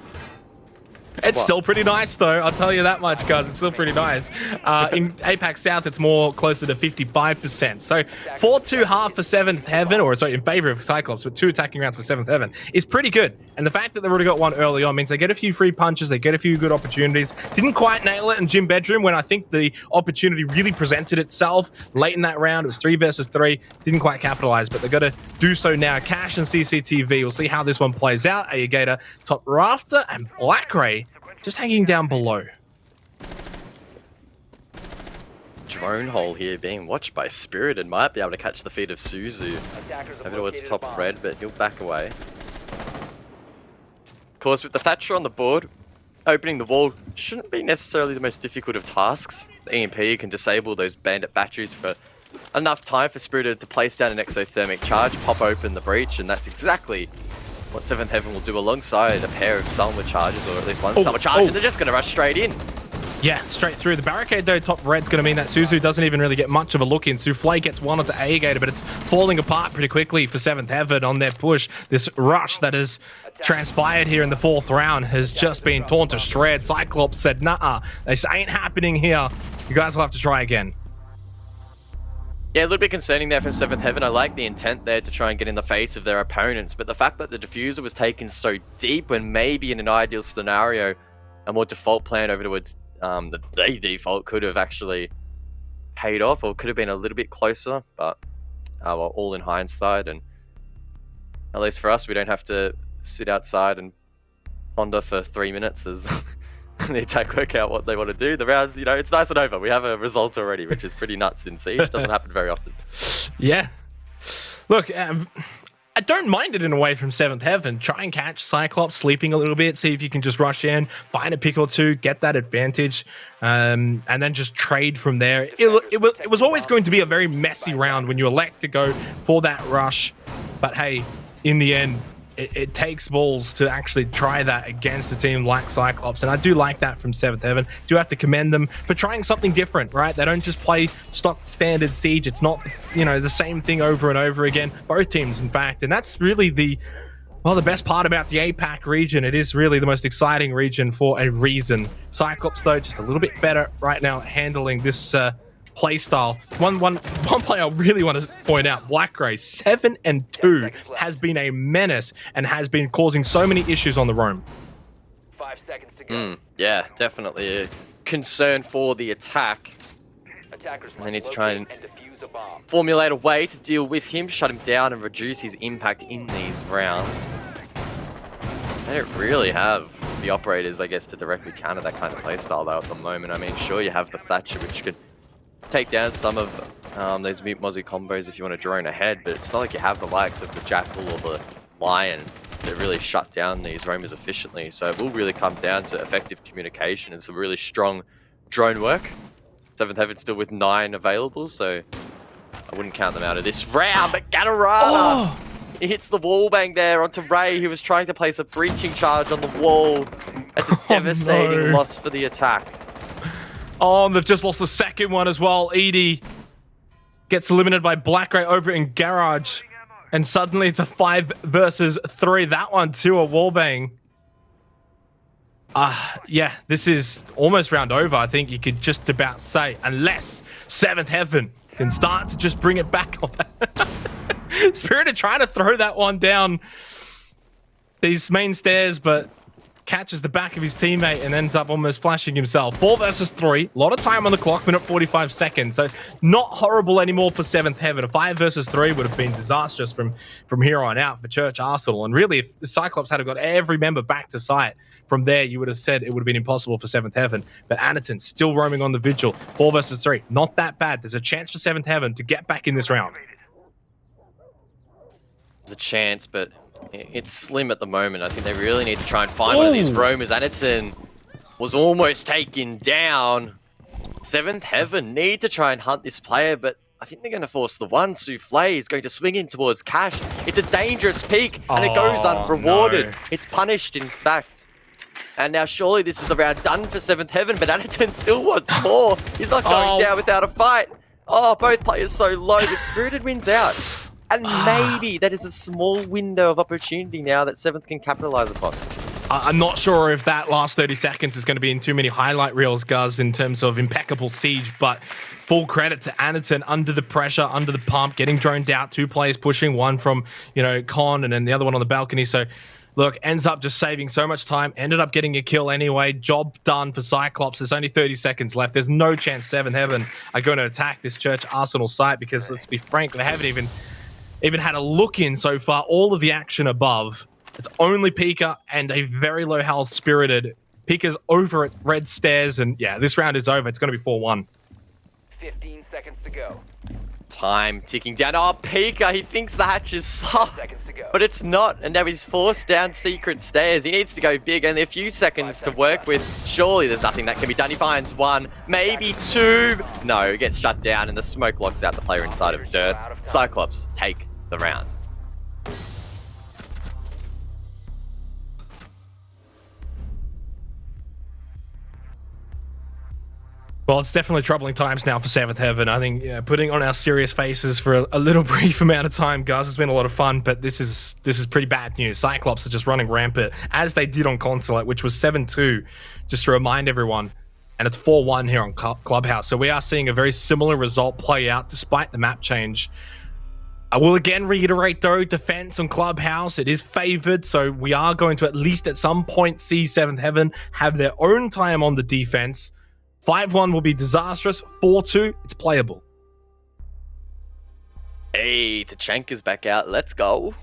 It's still pretty nice, though. I'll tell you that much, guys. It's still pretty nice. In APAC South, it's more closer to 55%. So 4-2 half for 7thHeaven, or sorry, in favor of Cyclops, with 2 attacking rounds for 7thHeaven, is pretty good. And the fact that they've already got one early on means they get a few free punches, they get a few good opportunities. Didn't quite nail it in Gym Bedroom when I think the opportunity really presented itself late in that round. It was 3 versus 3. Didn't quite capitalize, but they've got to do so now. Cash and CCTV. We'll see how this one plays out. Aegator top rafter, and Black Ray just hanging down below. drone hole here being watched by Spirited. Might be able to catch the feet of Suzu. Attackers have Over towards located a top bomb. red, but he'll back away. Of course, with the Thatcher on the board, opening the wall shouldn't be necessarily the most difficult of tasks. The EMP can disable those bandit batteries for enough time for Spirited to place down an exothermic charge, pop open the breach, and that's exactly what 7th Heaven will do alongside a pair of Sulma charges, or at least one Sulma charge, and they're just going to rush straight in. Yeah, straight through. The barricade, though, top red's going to mean that Suzu doesn't even really get much of a look in. Souffle gets one onto A-Gator, but it's falling apart pretty quickly for 7th Heaven on their push. This rush that has transpired here in the 4th round has just been torn to shreds. Cyclops said, nah, this ain't happening here. You guys will have to try again. Yeah, a little bit concerning there from 7th Heaven. I like the intent there to try and get in the face of their opponents, but the fact that the diffuser was taken so deep when maybe in an ideal scenario, a more default plan over towards the default could have actually paid off, or could have been a little bit closer, but well, all in hindsight, and at least for us, we don't have to sit outside and ponder for 3 minutes as the attack work out what they want to do. The rounds, you know, it's nice and over. We have a result already, which is pretty nuts in Siege. Doesn't happen very often. Yeah. Look, I don't mind it in a way from 7th Heaven. Try and catch Cyclops sleeping a little bit, see if you can just rush in, find a pick or two, get that advantage, and then just trade from there. It was always going to be a very messy round when you elect to go for that rush. But hey, in the end, it takes balls to actually try that against a team like Cyclops, and I do like that from 7th Heaven. Do have to commend them for trying something different, right? They don't just play stock standard Siege. It's not, you know, the same thing over and over again. Both teams, in fact, and that's really the best part about the APAC region. It is really the most exciting region for a reason. Cyclops, though, just a little bit better right now at handling this play style. One play I really want to point out, Black Gray 7-2 has been a menace and has been causing so many issues on the roam. 5 seconds to go. Yeah, definitely a concern for the attack. Attackers They need to try and defuse a bomb. formulate a way to deal with him, shut him down, and reduce his impact in these rounds. They don't really have the operators, I guess, to directly counter that kind of playstyle though at the moment. I mean, sure, you have the Thatcher, which could take down some of those Mute Mozzie combos if you want to drone ahead, but it's not like you have the likes of the Jackal or the Lion that really shut down these roamers efficiently. So it will really come down to effective communication and some really strong drone work. 7th Heaven still with 9 available, so I wouldn't count them out of this round, but Gatorada! He hits the wall bang there onto Ray, who was trying to place a breaching charge on the wall. That's a devastating loss for the attack. Oh, and they've just lost the second one as well. Edie gets eliminated by Black Ray over in Garage. And suddenly it's a 5 versus 3. That one too, a wallbang. Yeah, this is almost round over, I think you could just about say. Unless 7th Heaven can start to just bring it back on that. Spirited trying to throw that one down these main stairs, but catches the back of his teammate and ends up almost flashing himself. 4 versus 3. A lot of time on the clock, minute 45 seconds. So not horrible anymore for 7th Heaven. A 5 versus 3 would have been disastrous from here on out for Church Arsenal. And really, if Cyclops had got every member back to site, from there, you would have said it would have been impossible for 7th Heaven. But Anaton still roaming on the Vigil. 4 versus 3. Not that bad. There's a chance for 7th Heaven to get back in this round. There's a chance, but it's slim at the moment. I think they really need to try and find one of these roamers. Anaton was almost taken down. 7th Heaven need to try and hunt this player, but I think they're going to force the one. Souffle is going to swing in towards Cash. It's a dangerous peek, and it goes unrewarded. No. It's punished, in fact. And now surely this is the round done for 7th Heaven, but Anaton still wants more. He's not going down without a fight. Oh, both players so low, but Spirited wins out. And maybe that is a small window of opportunity now that 7th can capitalize upon. I'm not sure if that last 30 seconds is going to be in too many highlight reels, Guz, in terms of impeccable Siege, but full credit to Anaton under the pressure, under the pump, getting droned out, 2 players pushing, one from, Con and then the other one on the balcony. So, look, ends up just saving so much time, ended up getting a kill anyway. Job done for Cyclops. There's only 30 seconds left. There's no chance 7th Heaven are going to attack this Church Arsenal site because, let's be frank, they haven't even had a look in so far. All of the action above. It's only Pika and a very low health Spirited. Pika's over at red stairs, and yeah, this round is over. It's going to be 4-1. 15 seconds to go. Time ticking down. Oh, Pika, he thinks the hatch is soft, Seconds to go. but it's not. And now he's forced down secret stairs. He needs to go big, only a few seconds to work with. Surely there's nothing that can be done. He finds one, maybe two. No, gets shut down, and the smoke locks out the player inside of dirt. Cyclops take the round. Well, it's definitely troubling times now for 7th Heaven. I think putting on our serious faces for a little brief amount of time, guys, has been a lot of fun, but this is pretty bad news. Cyclops are just running rampant, as they did on Consulate, which was 7-2, just to remind everyone. And it's 4-1 here on Clubhouse. So we are seeing a very similar result play out despite the map change. I will again reiterate, though, defense on Clubhouse, it is favored, so we are going to at least at some point see 7th Heaven have their own time on the defense. 5-1 will be disastrous. 4-2, it's playable. Hey, Tachanka's back out. Let's go.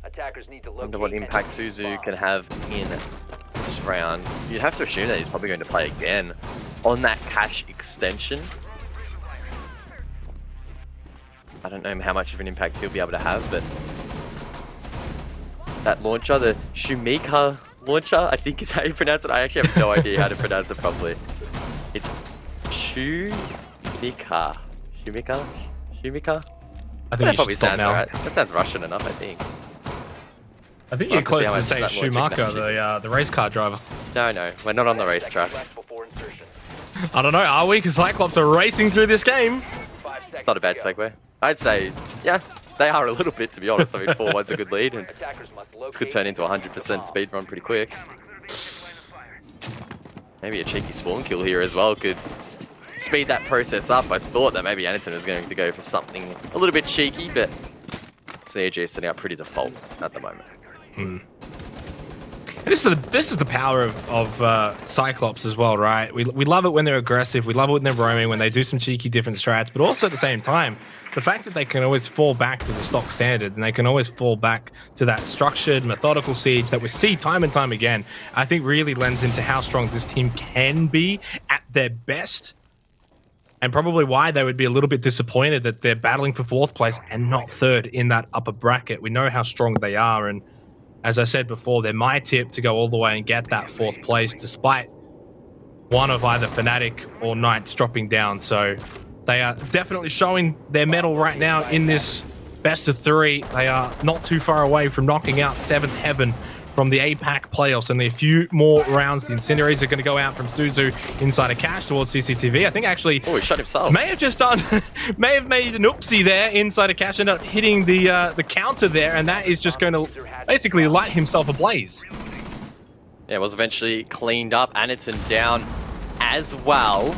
Attackers need to locate. Wonder what impact Suzu can have in this round. You'd have to assume that he's probably going to play again on that cache extension. I don't know how much of an impact he'll be able to have, but that launcher, the Shumika launcher, I think is how you pronounce it. I actually have no idea how to pronounce it properly. It's Shumika. Shumika? I think That you probably should stop sounds now. alright. That sounds Russian enough, I think. I think We'll you're have to see close how to much say that launcher Schumacher, can actually- the race car driver. No, we're not on the racetrack. Left before insertion. I don't know, are we? Because Cyclops are racing through this game. 5 seconds Not a bad to go. segue. I'd say, yeah, they are a little bit, to be honest. I mean, 4-1's a good lead, and Attackers must this locate could turn into a and 100% speed run pretty quick. Maybe a cheeky spawn kill here as well could speed that process up. I thought that maybe Aniton was going to go for something a little bit cheeky, but CAG is setting up pretty default at the moment. This is the power of Cyclops as well, right? We love it when they're aggressive. We love it when they're roaming, when they do some cheeky different strats. But also at the same time, the fact that they can always fall back to the stock standard and they can always fall back to that structured, methodical siege that we see time and time again, I think really lends into how strong this team can be at their best. And probably why they would be a little bit disappointed that they're battling for 4th place and not 3rd in that upper bracket. We know how strong they are, and as I said before, they're my tip to go all the way and get that 4th place, despite one of either Fnatic or Knights dropping down. So they are definitely showing their mettle right now in this best of 3. They are not too far away from knocking out 7th Heaven from the APAC playoffs. Only a few more rounds. The Incendiaries are going to go out from Suzu inside a cache towards CCTV. I think actually Oh, he shot himself. may have just done, may have made an oopsie there inside a cache, ended up hitting the counter there, and that is just going to basically light himself ablaze. Yeah, it was eventually cleaned up. Aniton down as well.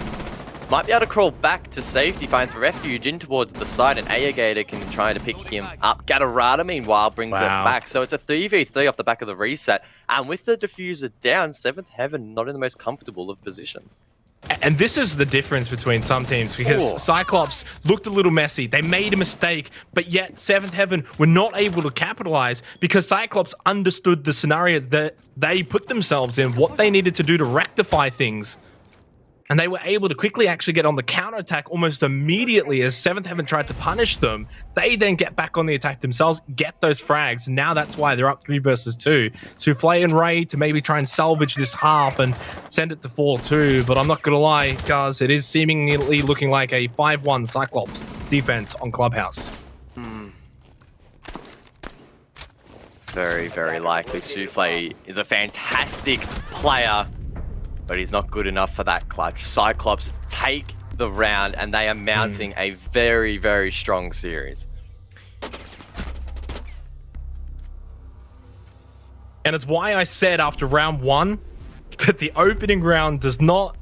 Might be able to crawl back to safety, finds refuge in towards the side, and Ayagator can try to pick him up. Gatorada, meanwhile, brings it back. So it's a 3v3 off the back of the reset. And with the diffuser down, 7th Heaven not in the most comfortable of positions. And this is the difference between some teams, because Cyclops looked a little messy. They made a mistake, but yet 7th Heaven were not able to capitalize because Cyclops understood the scenario that they put themselves in, what they needed to do to rectify things. And they were able to quickly actually get on the counterattack almost immediately as 7th Heaven tried to punish them. They then get back on the attack themselves, get those frags. Now that's why they're up 3 versus 2. Souffle and Ray to maybe try and salvage this half and send it to 4-2. But I'm not going to lie, guys, it is seemingly looking like a 5-1 Cyclops defense on Clubhouse. Very, very likely. Souffle is a fantastic player, but he's not good enough for that clutch. Cyclops take the round, and they are mounting a very, very strong series. And it's why I said after round 1 that the opening round does not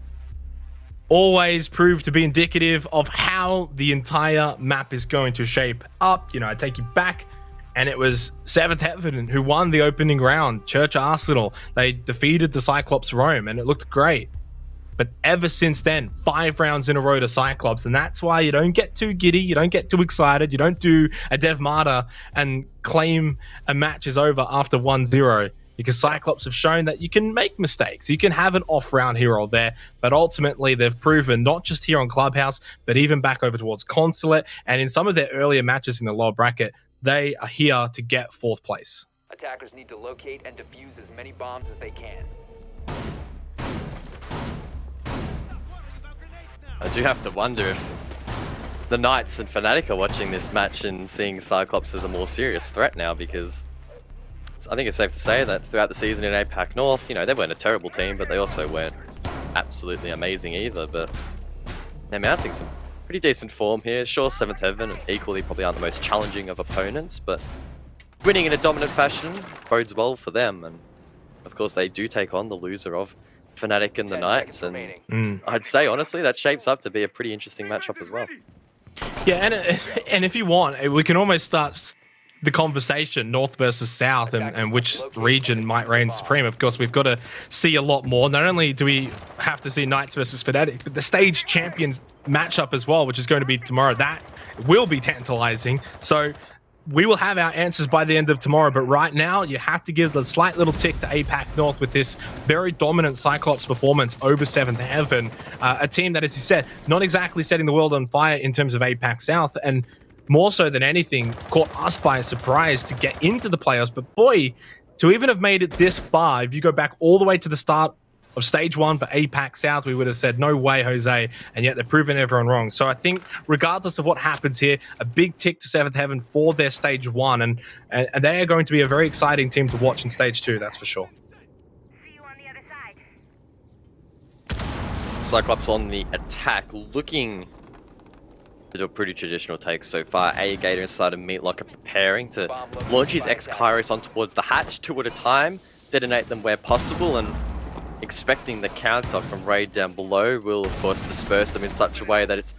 always prove to be indicative of how the entire map is going to shape up. You know, I take you back, and it was 7th Heaven who won the opening round. Church Arsenal, they defeated the Cyclops Rome, and it looked great. But ever since then, 5 rounds in a row to Cyclops, and that's why you don't get too giddy, you don't get too excited, you don't do a Dev Martyr and claim a match is over after 1-0. because Cyclops have shown that you can make mistakes. You can have an off round here or there, but ultimately they've proven, not just here on Clubhouse, but even back over towards Consulate and in some of their earlier matches in the lower bracket, they are here to get 4th place. Attackers need to locate and defuse as many bombs as they can. I do have to wonder if the Knights and Fnatic are watching this match and seeing Cyclops as a more serious threat now, because I think it's safe to say that throughout the season in APAC North, they weren't a terrible team, but they also weren't absolutely amazing either. But they're mounting some pretty decent form here. Sure, 7thHeaven equally probably aren't the most challenging of opponents, but winning in a dominant fashion bodes well for them. And of course, they do take on the loser of Fnatic and the Knights, and I'd say honestly that shapes up to be a pretty interesting matchup as well. Yeah, and if you want, we can almost start the conversation North versus South and which region might reign supreme. Of course, we've got to see a lot more. Not only do we have to see Knights versus Fnatic, but the stage champion matchup as well, which is going to be tomorrow. That will be tantalizing. So we will have our answers by the end of tomorrow, but right now you have to give the slight little tick to APAC North with this very dominant Cyclops performance over 7thHeaven, a team that, as you said, not exactly setting the world on fire in terms of APAC South, and more so than anything, caught us by surprise to get into the playoffs. But boy, to even have made it this far, if you go back all the way to the start of stage 1 for APAC South, we would have said, no way, Jose, and yet they've proven everyone wrong. So I think regardless of what happens here, a big tick to 7thHeaven for their stage 1, and they are going to be a very exciting team to watch in stage 2, that's for sure. See you on the other side. Cyclops on the attack, looking to do a pretty traditional take so far. Gator inside of Meatlocker preparing to launch his X-Kairos on towards the hatch 2 at a time, detonate them where possible, and expecting the counter from Raid down below will of course disperse them in such a way that it's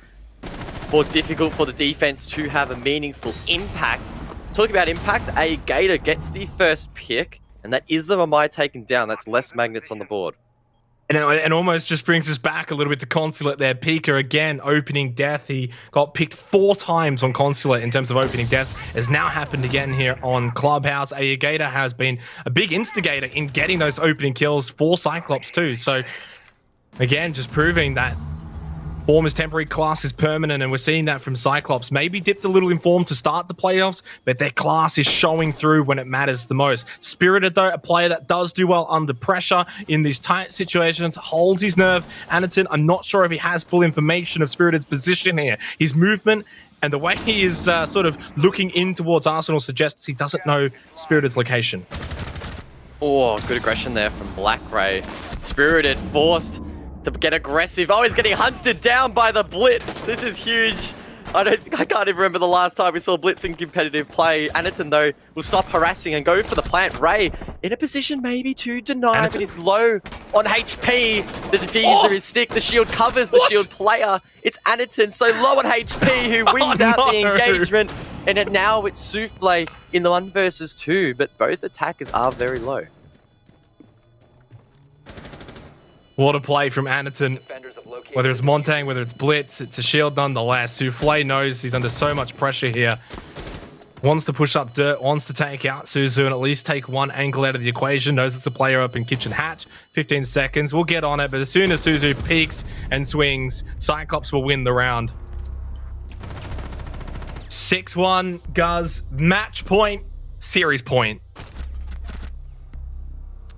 more difficult for the defense to have a meaningful impact. Talking about impact, Gator gets the first pick, and that is the Ramai taken down. That's less magnets on the board. And almost just brings us back a little bit to Consulate there. Pika again, opening death. He got picked 4 times on Consulate in terms of opening deaths. Has now happened again here on Clubhouse. Gator has been a big instigator in getting those opening kills for Cyclops too. So again, just proving that form is temporary, class is permanent, and we're seeing that from Cyclops. Maybe dipped a little in form to start the playoffs, but their class is showing through when it matters the most. Spirited, though, a player that does do well under pressure in these tight situations, holds his nerve. Anaton, I'm not sure if he has full information of Spirited's position here. His movement and the way he is sort of looking in towards Arsenal suggests he doesn't know Spirited's location. Oh, good aggression there from Black Ray. Spirited forced to get aggressive. Oh, he's getting hunted down by the Blitz. This is huge. I can't even remember the last time we saw Blitz in competitive play. Anaton, though, will stop harassing and go for the plant. Ray in a position maybe to deny, but he's low on HP. The diffuser is stick. The shield covers the shield player. It's Anaton, so low on HP, who wins out the engagement. And now it's Souffle in the 1 versus 2, but both attackers are very low. What a play from Anaton. Whether it's Montang, whether it's Blitz, it's a shield nonetheless. Souffle knows he's under so much pressure here. Wants to push up dirt, wants to take out Suzu and at least take one angle out of the equation. Knows it's a player up in kitchen hatch. 15 seconds. We'll get on it, but as soon as Suzu peeks and swings, Cyclops will win the round. 6-1, Guz. Match point, series point.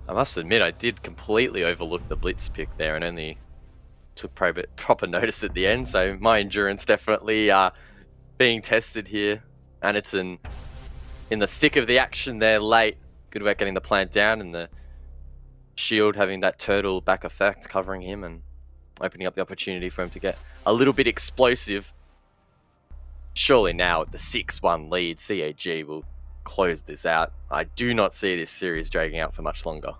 I must admit, I did completely overlook the Blitz pick there and only took proper notice at the end, so my endurance definitely being tested here. Anaton in the thick of the action there late. Good work getting the plant down and the shield having that turtle back effect covering him and opening up the opportunity for him to get a little bit explosive. Surely now at the 6-1 lead, CAG will close this out. I do not see this series dragging out for much longer.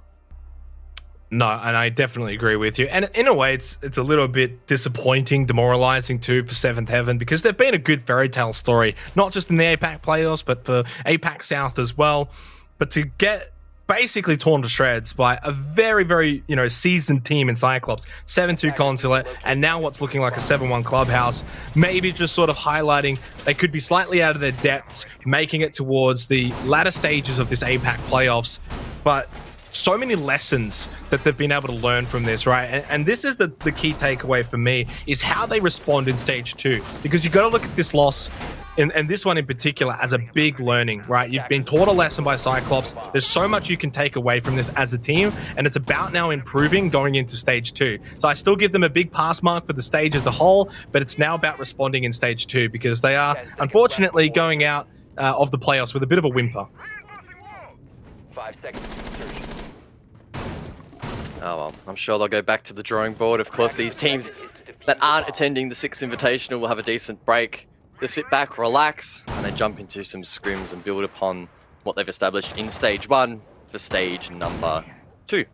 No, and I definitely agree with you. And in a way, it's a little bit disappointing, demoralizing too for 7thHeaven, because they've been a good fairy tale story, not just in the APAC playoffs, but for APAC South as well. But to get basically torn to shreds by a very, very, seasoned team in Cyclops, 7-2 Consulate, and now what's looking like a 7-1 Clubhouse, maybe just sort of highlighting they could be slightly out of their depths, making it towards the latter stages of this APAC playoffs. But so many lessons that they've been able to learn from this, right? And this is the key takeaway for me, is how they respond in stage 2. Because you got to look at this loss, and this one in particular, as a big learning, right? You've been taught a lesson by Cyclops. There's so much you can take away from this as a team, and it's about now improving going into stage 2. So I still give them a big pass mark for the stage as a whole, but it's now about responding in stage 2, because they are unfortunately going out of the playoffs with a bit of a whimper. 5 seconds to insertion. Oh well, I'm sure they'll go back to the drawing board. Of course, these teams that aren't attending the 6th Invitational will have a decent break to sit back, relax, and then jump into some scrims and build upon what they've established in stage 1 for stage number 2.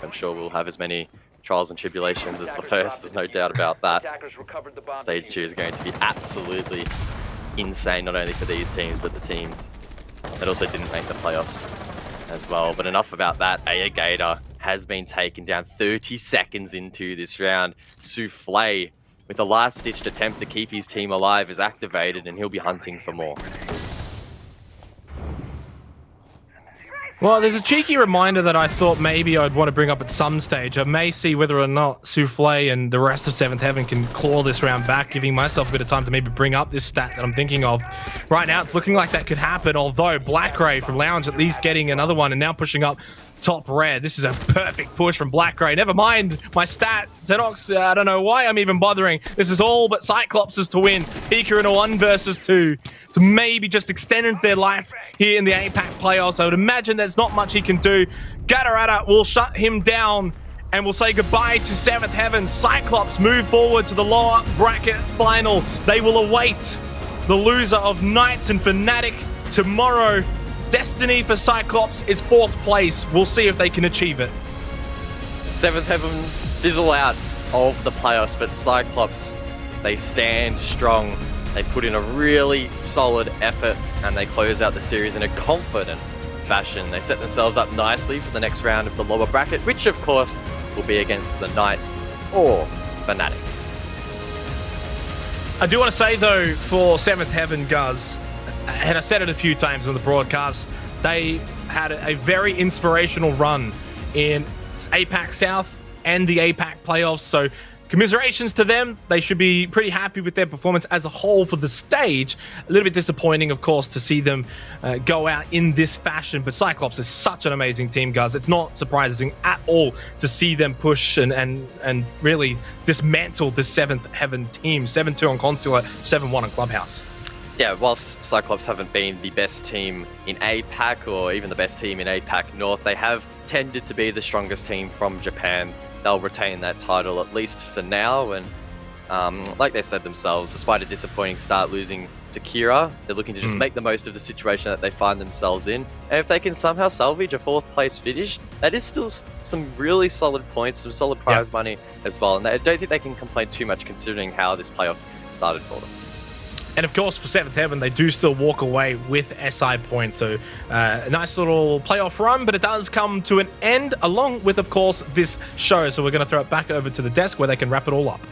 I'm sure we'll have as many trials and tribulations as the first, there's no doubt about that. Attackers recovered the bomb. Stage 2 is going to be absolutely insane, not only for these teams, but the teams that also didn't make the playoffs as well. But enough about that. Aya Gator has been taken down 30 seconds into this round. Souffle, with a last-ditched attempt to keep his team alive, is activated, and he'll be hunting for more. Well, there's a cheeky reminder that I thought maybe I'd want to bring up at some stage. I may see whether or not Souffle and the rest of 7th Heaven can claw this round back, giving myself a bit of time to maybe bring up this stat that I'm thinking of. Right now, it's looking like that could happen, although Black Ray from Lounge at least getting another one and now pushing up top red. This is a perfect push from Black Ray. Never mind my stat. Xenox, I don't know why I'm even bothering. This is all but Cyclops' to win. Pika in a 1 versus 2. To maybe just extend their life here in the APAC playoffs. I would imagine there's not much he can do. Gatorada will shut him down, and we'll say goodbye to 7th Heaven. Cyclops move forward to the lower bracket final. They will await the loser of Knights and Fnatic tomorrow. Destiny for Cyclops is 4th place. We'll see if they can achieve it. 7th Heaven fizzle out of the playoffs, but Cyclops, they stand strong. They put in a really solid effort, and they close out the series in a confident fashion. They set themselves up nicely for the next round of the lower bracket, which of course will be against the Knights or Fnatic. I do want to say though, for 7th Heaven, Guz, and I said it a few times on the broadcast, they had a very inspirational run in APAC South and the APAC playoffs, so commiserations to them. They should be pretty happy with their performance as a whole for the stage. A little bit disappointing, of course, to see them go out in this fashion, but Cyclops is such an amazing team, guys. It's not surprising at all to see them push and really dismantle the 7th Heaven team. 7-2 on Consular, 7-1 on Clubhouse. Yeah, whilst Cyclops haven't been the best team in APAC or even the best team in APAC North, they have tended to be the strongest team from Japan. They'll retain that title at least for now, and like they said themselves, despite a disappointing start losing to Kira, they're looking to just make the most of the situation that they find themselves in. And if they can somehow salvage a 4th place finish, that is still some really solid points, some solid prize money as well. And I don't think they can complain too much considering how this playoffs started for them. And of course, for 7th Heaven, they do still walk away with SI points. So a nice little playoff run, but it does come to an end along with, of course, this show. So we're going to throw it back over to the desk where they can wrap it all up.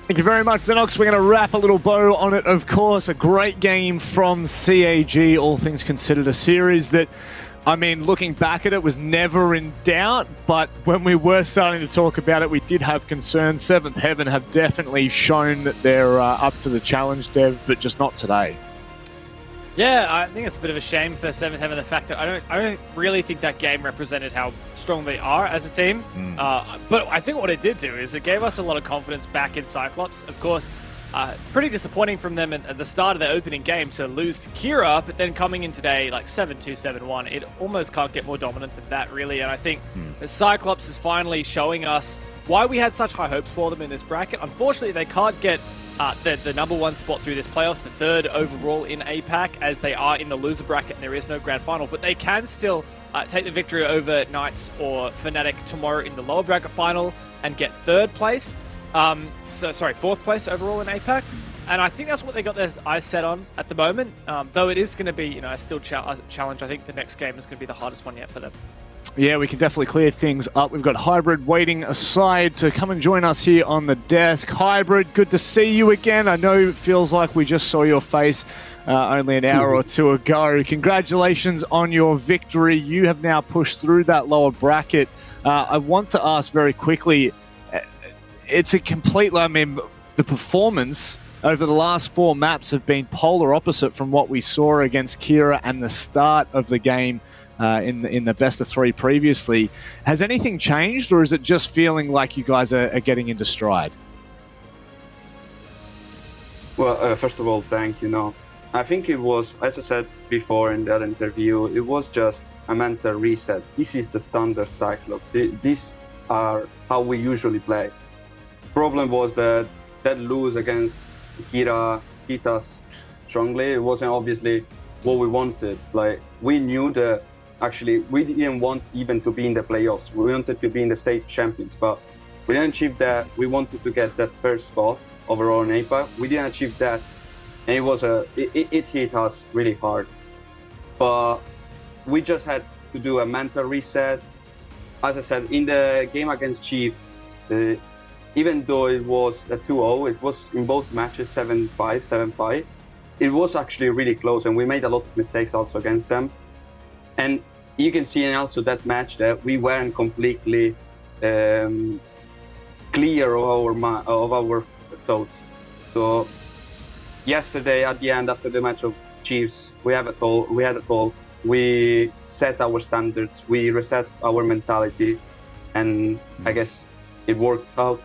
Thank you very much, Xenox. We're going to wrap a little bow on it, of course. A great game from CAG, all things considered. A series that, I mean, looking back at it, was never in doubt, but when we were starting to talk about it, we did have concerns. 7th Heaven have definitely shown that they're up to the challenge, Dev, but just not today. Yeah, I think it's a bit of a shame for 7th Heaven, the fact that I don't really think that game represented how strong they are as a team. But I think what it did do is it gave us a lot of confidence back in Cyclops. Of course, pretty disappointing from them at the start of their opening game to lose to Kira, but then coming in today like 7-2, 7-1, it almost can't get more dominant than that, really. And I think Cyclops is finally showing us why we had such high hopes for them in this bracket. Unfortunately, they can't get the number 1 spot through this playoffs, the 3rd overall in APAC, as they are in the loser bracket and there is no grand final, but they can still take the victory over Knights or Fnatic tomorrow in the lower bracket final and get 3rd place. 4th place overall in APAC, and I think that's what they got their eyes set on at the moment. Though it is going to be, a still challenge. I think the next game is going to be the hardest one yet for them. Yeah, we can definitely clear things up. We've got Hybrid waiting aside to come and join us here on the desk. Hybrid, good to see you again. I know it feels like we just saw your face only an hour or two ago. Congratulations on your victory. You have now pushed through that lower bracket. I want to ask very quickly, it's a complete, I mean, the performance over the last 4 maps have been polar opposite from what we saw against Kira and the start of the game in the best of 3 previously. Has anything changed, or is it just feeling like you guys are getting into stride? Well, first of all, thank you. I think it was, as I said before in that interview, it was just a mental reset. This is the standard Cyclops. These are how we usually play. Problem was that lose against Kira hit us strongly. It wasn't obviously what we wanted. Like, we knew that actually we didn't want even to be in the playoffs. We wanted to be in the state champions, but we didn't achieve that. We wanted to get that first spot overall in APAC. We didn't achieve that, and it hit us really hard. But we just had to do a mental reset. As I said, in the game against Chiefs, even though it was a 2-0, it was in both matches 7-5, 7-5. It was actually really close, and we made a lot of mistakes also against them. And you can see also that match that we weren't completely clear of our thoughts. So yesterday, at the end, after the match of Chiefs, we had a call. We set our standards. We reset our mentality, and I guess it worked out.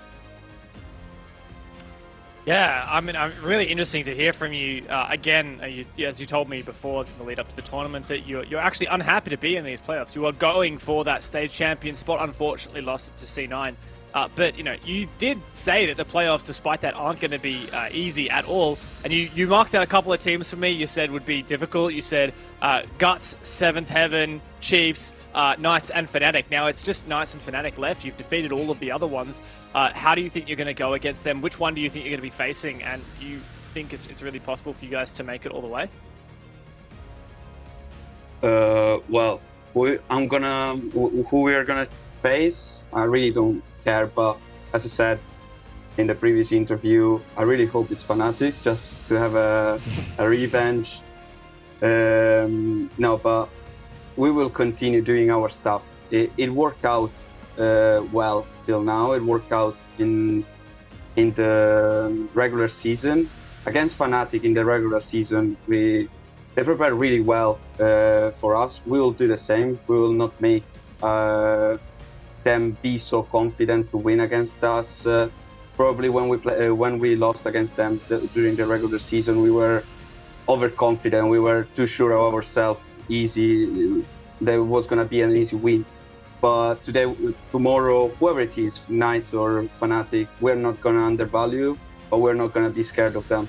Yeah, I mean, really interesting to hear from you. Again, as you told me before the lead up to the tournament, that you're actually unhappy to be in these playoffs. You are going for that stage champion spot. Unfortunately, lost it to C9. But you did say that the playoffs, despite that, aren't going to be easy at all. And you marked out a couple of teams for me. You said would be difficult. You said Guts, 7thHeaven, Chiefs, Knights, and Fnatic. Now it's just Knights and Fnatic left. You've defeated all of the other ones. How do you think you're going to go against them? Which one do you think you're going to be facing? And do you think it's really possible for you guys to make it all the way? Well, who we are gonna face, I really don't care. But as I said in the previous interview, I really hope it's Fnatic, just to have a revenge. No, but we will continue doing our stuff. It worked out well till now. It worked out in the regular season. Against Fnatic in the regular season, they prepared really well for us. We will do the same. We will not make them be so confident to win against us. Probably when we lost against them during the regular season, we were overconfident. We were too sure of ourselves. There was gonna be an easy win. But tomorrow, whoever it is, Knights or Fnatic, we're not gonna undervalue, but we're not gonna be scared of them.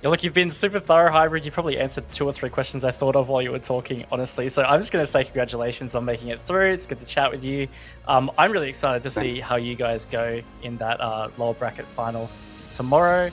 Yeah, look, you've been super thorough, Hybrid. You probably answered 2 or 3 questions I thought of while you were talking, honestly. So I'm just going to say congratulations on making it through. It's good to chat with you. I'm really excited to see how you guys go in that lower bracket final tomorrow.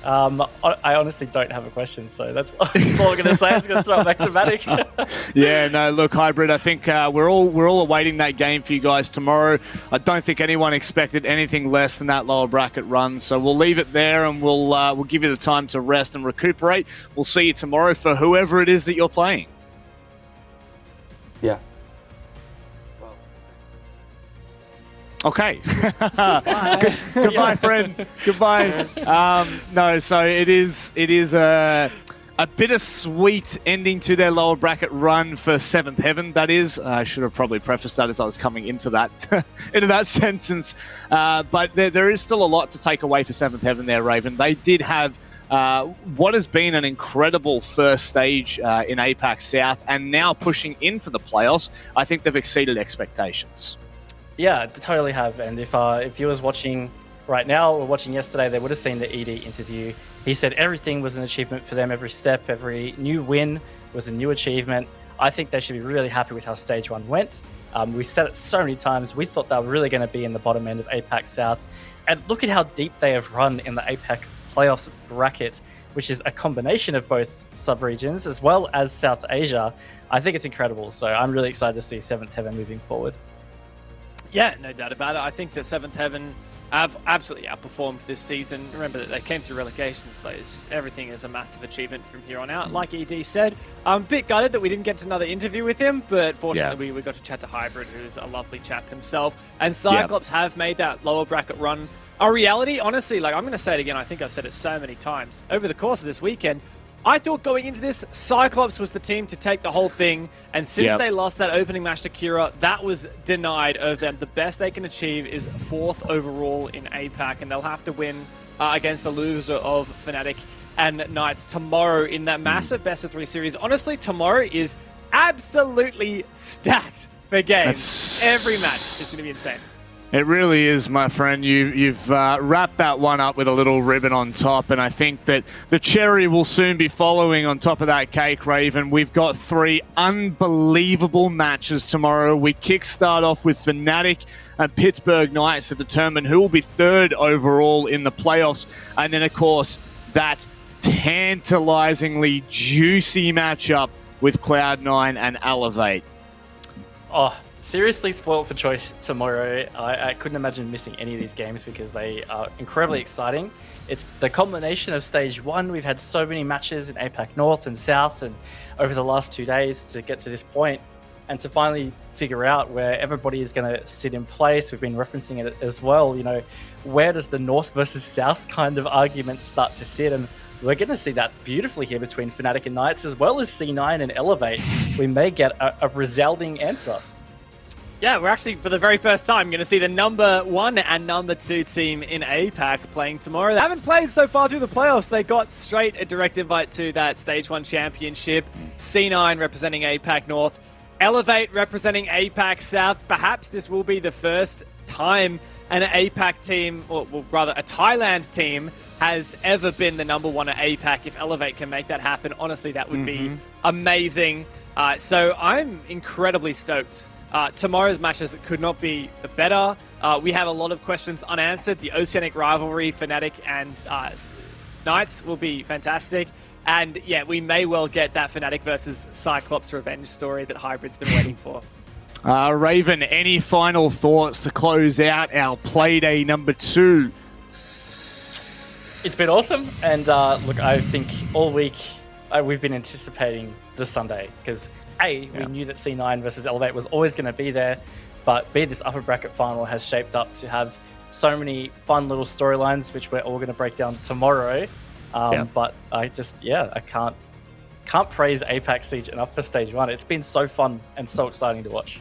I honestly don't have a question, so that's all I'm going to say. I'm just going to throw it back to Matic. Yeah, no, look, Hybrid, I think we're all awaiting that game for you guys tomorrow. I don't think anyone expected anything less than that lower bracket run, so we'll leave it there and we'll give you the time to rest and recuperate. We'll see you tomorrow for whoever it is that you're playing. Yeah. Okay. Goodbye, friend. Goodbye. No, so it is a bittersweet ending to their lower bracket run for 7thHeaven. That is, I should have probably prefaced that as I was coming into that sentence. But there is still a lot to take away for 7thHeaven there, Raven. They did have what has been an incredible first stage in APAC South, and now pushing into the playoffs. I think they've exceeded expectations. Yeah, they totally have. And if viewers watching right now or watching yesterday, they would have seen the ED interview. He said everything was an achievement for them. Every step, every new win was a new achievement. I think they should be really happy with how stage 1 went. We've said it so many times. We thought they were really going to be in the bottom end of APAC South. And look at how deep they have run in the APAC playoffs bracket. which is a combination of both sub-regions as well as South Asia. I think it's incredible. So I'm really excited to see 7th Heaven moving forward. Yeah, no doubt about it. I think that 7th Heaven have absolutely outperformed this season. Remember that they came through relegation, so it's just everything is a massive achievement from here on out. Like ED said, I'm a bit gutted that we didn't get to another interview with him, but fortunately we got to chat to Hybrid, who's a lovely chap himself. And CYCLOPS have made that lower bracket run a reality. Honestly, like I'm going to say it again, I think I've said it so many times. Over the course of this weekend, I thought going into this, CYCLOPS was the team to take the whole thing, and since they lost that opening match to Kira, that was denied of them. The best they can achieve is 4th overall in APAC, and they'll have to win against the loser of Fnatic and Knights tomorrow in that massive best-of-3 series. Honestly, tomorrow is absolutely stacked for games. Every match is going to be insane. It really is, my friend. You've wrapped that one up with a little ribbon on top, and I think that the cherry will soon be following on top of that cake, Raven. We've got 3 unbelievable matches tomorrow. We kickstart off with Fnatic and Pittsburgh Knights to determine who will be 3rd overall in the playoffs, and then, of course, that tantalizingly juicy matchup with Cloud9 and Elevate. Oh, seriously spoiled for choice tomorrow. I couldn't imagine missing any of these games because they are incredibly exciting. It's the combination of stage 1. We've had so many matches in APAC North and South and over the last 2 days to get to this point and to finally figure out where everybody is going to sit in place. We've been referencing it as well. You know, where does the North versus South kind of argument start to sit? And we're going to see that beautifully here between Fnatic and Knights, as well as C9 and Elevate. We may get a resounding answer. Yeah, we're actually, for the very first time, going to see the number 1 and number 2 team in APAC playing tomorrow. They haven't played so far through the playoffs. They got straight a direct invite to that Stage 1 championship. C9 representing APAC North. Elevate representing APAC South. Perhaps this will be the first time an APAC team, or well, rather a Thailand team, has ever been the number 1 at APAC. If Elevate can make that happen, honestly, that would be amazing. So I'm incredibly stoked. Tomorrow's matches could not be better. We have a lot of questions unanswered. The Oceanic rivalry, Fnatic and Knights will be fantastic. And yeah, we may well get that Fnatic versus CYCLOPS revenge story that Hybrid's been waiting for. Raven, any final thoughts to close out our Playday number 2? It's been awesome. And look, I think all week we've been anticipating the Sunday because we knew that C9 versus Elevate was always going to be there, but this upper bracket final has shaped up to have so many fun little storylines, which we're all going to break down tomorrow. But I can't praise APAC Siege enough for stage 1. It's been so fun and so exciting to watch.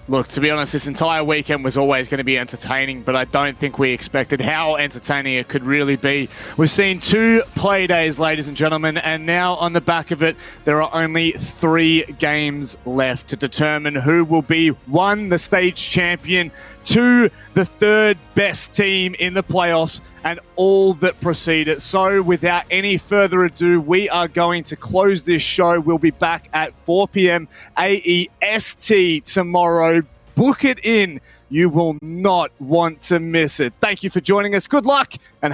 Look, to be honest, this entire weekend was always going to be entertaining, but I don't think we expected how entertaining it could really be. We've seen 2 play days, ladies and gentlemen, and now on the back of it, there are only 3 games left to determine who will be 1, the stage champion, 2, the 3rd best team in the playoffs, and all that preceded. So without any further ado, we are going to close this show. We'll be back at 4 p.m. AEST tomorrow. Book it in. You will not want to miss it. Thank you for joining us. Good luck and have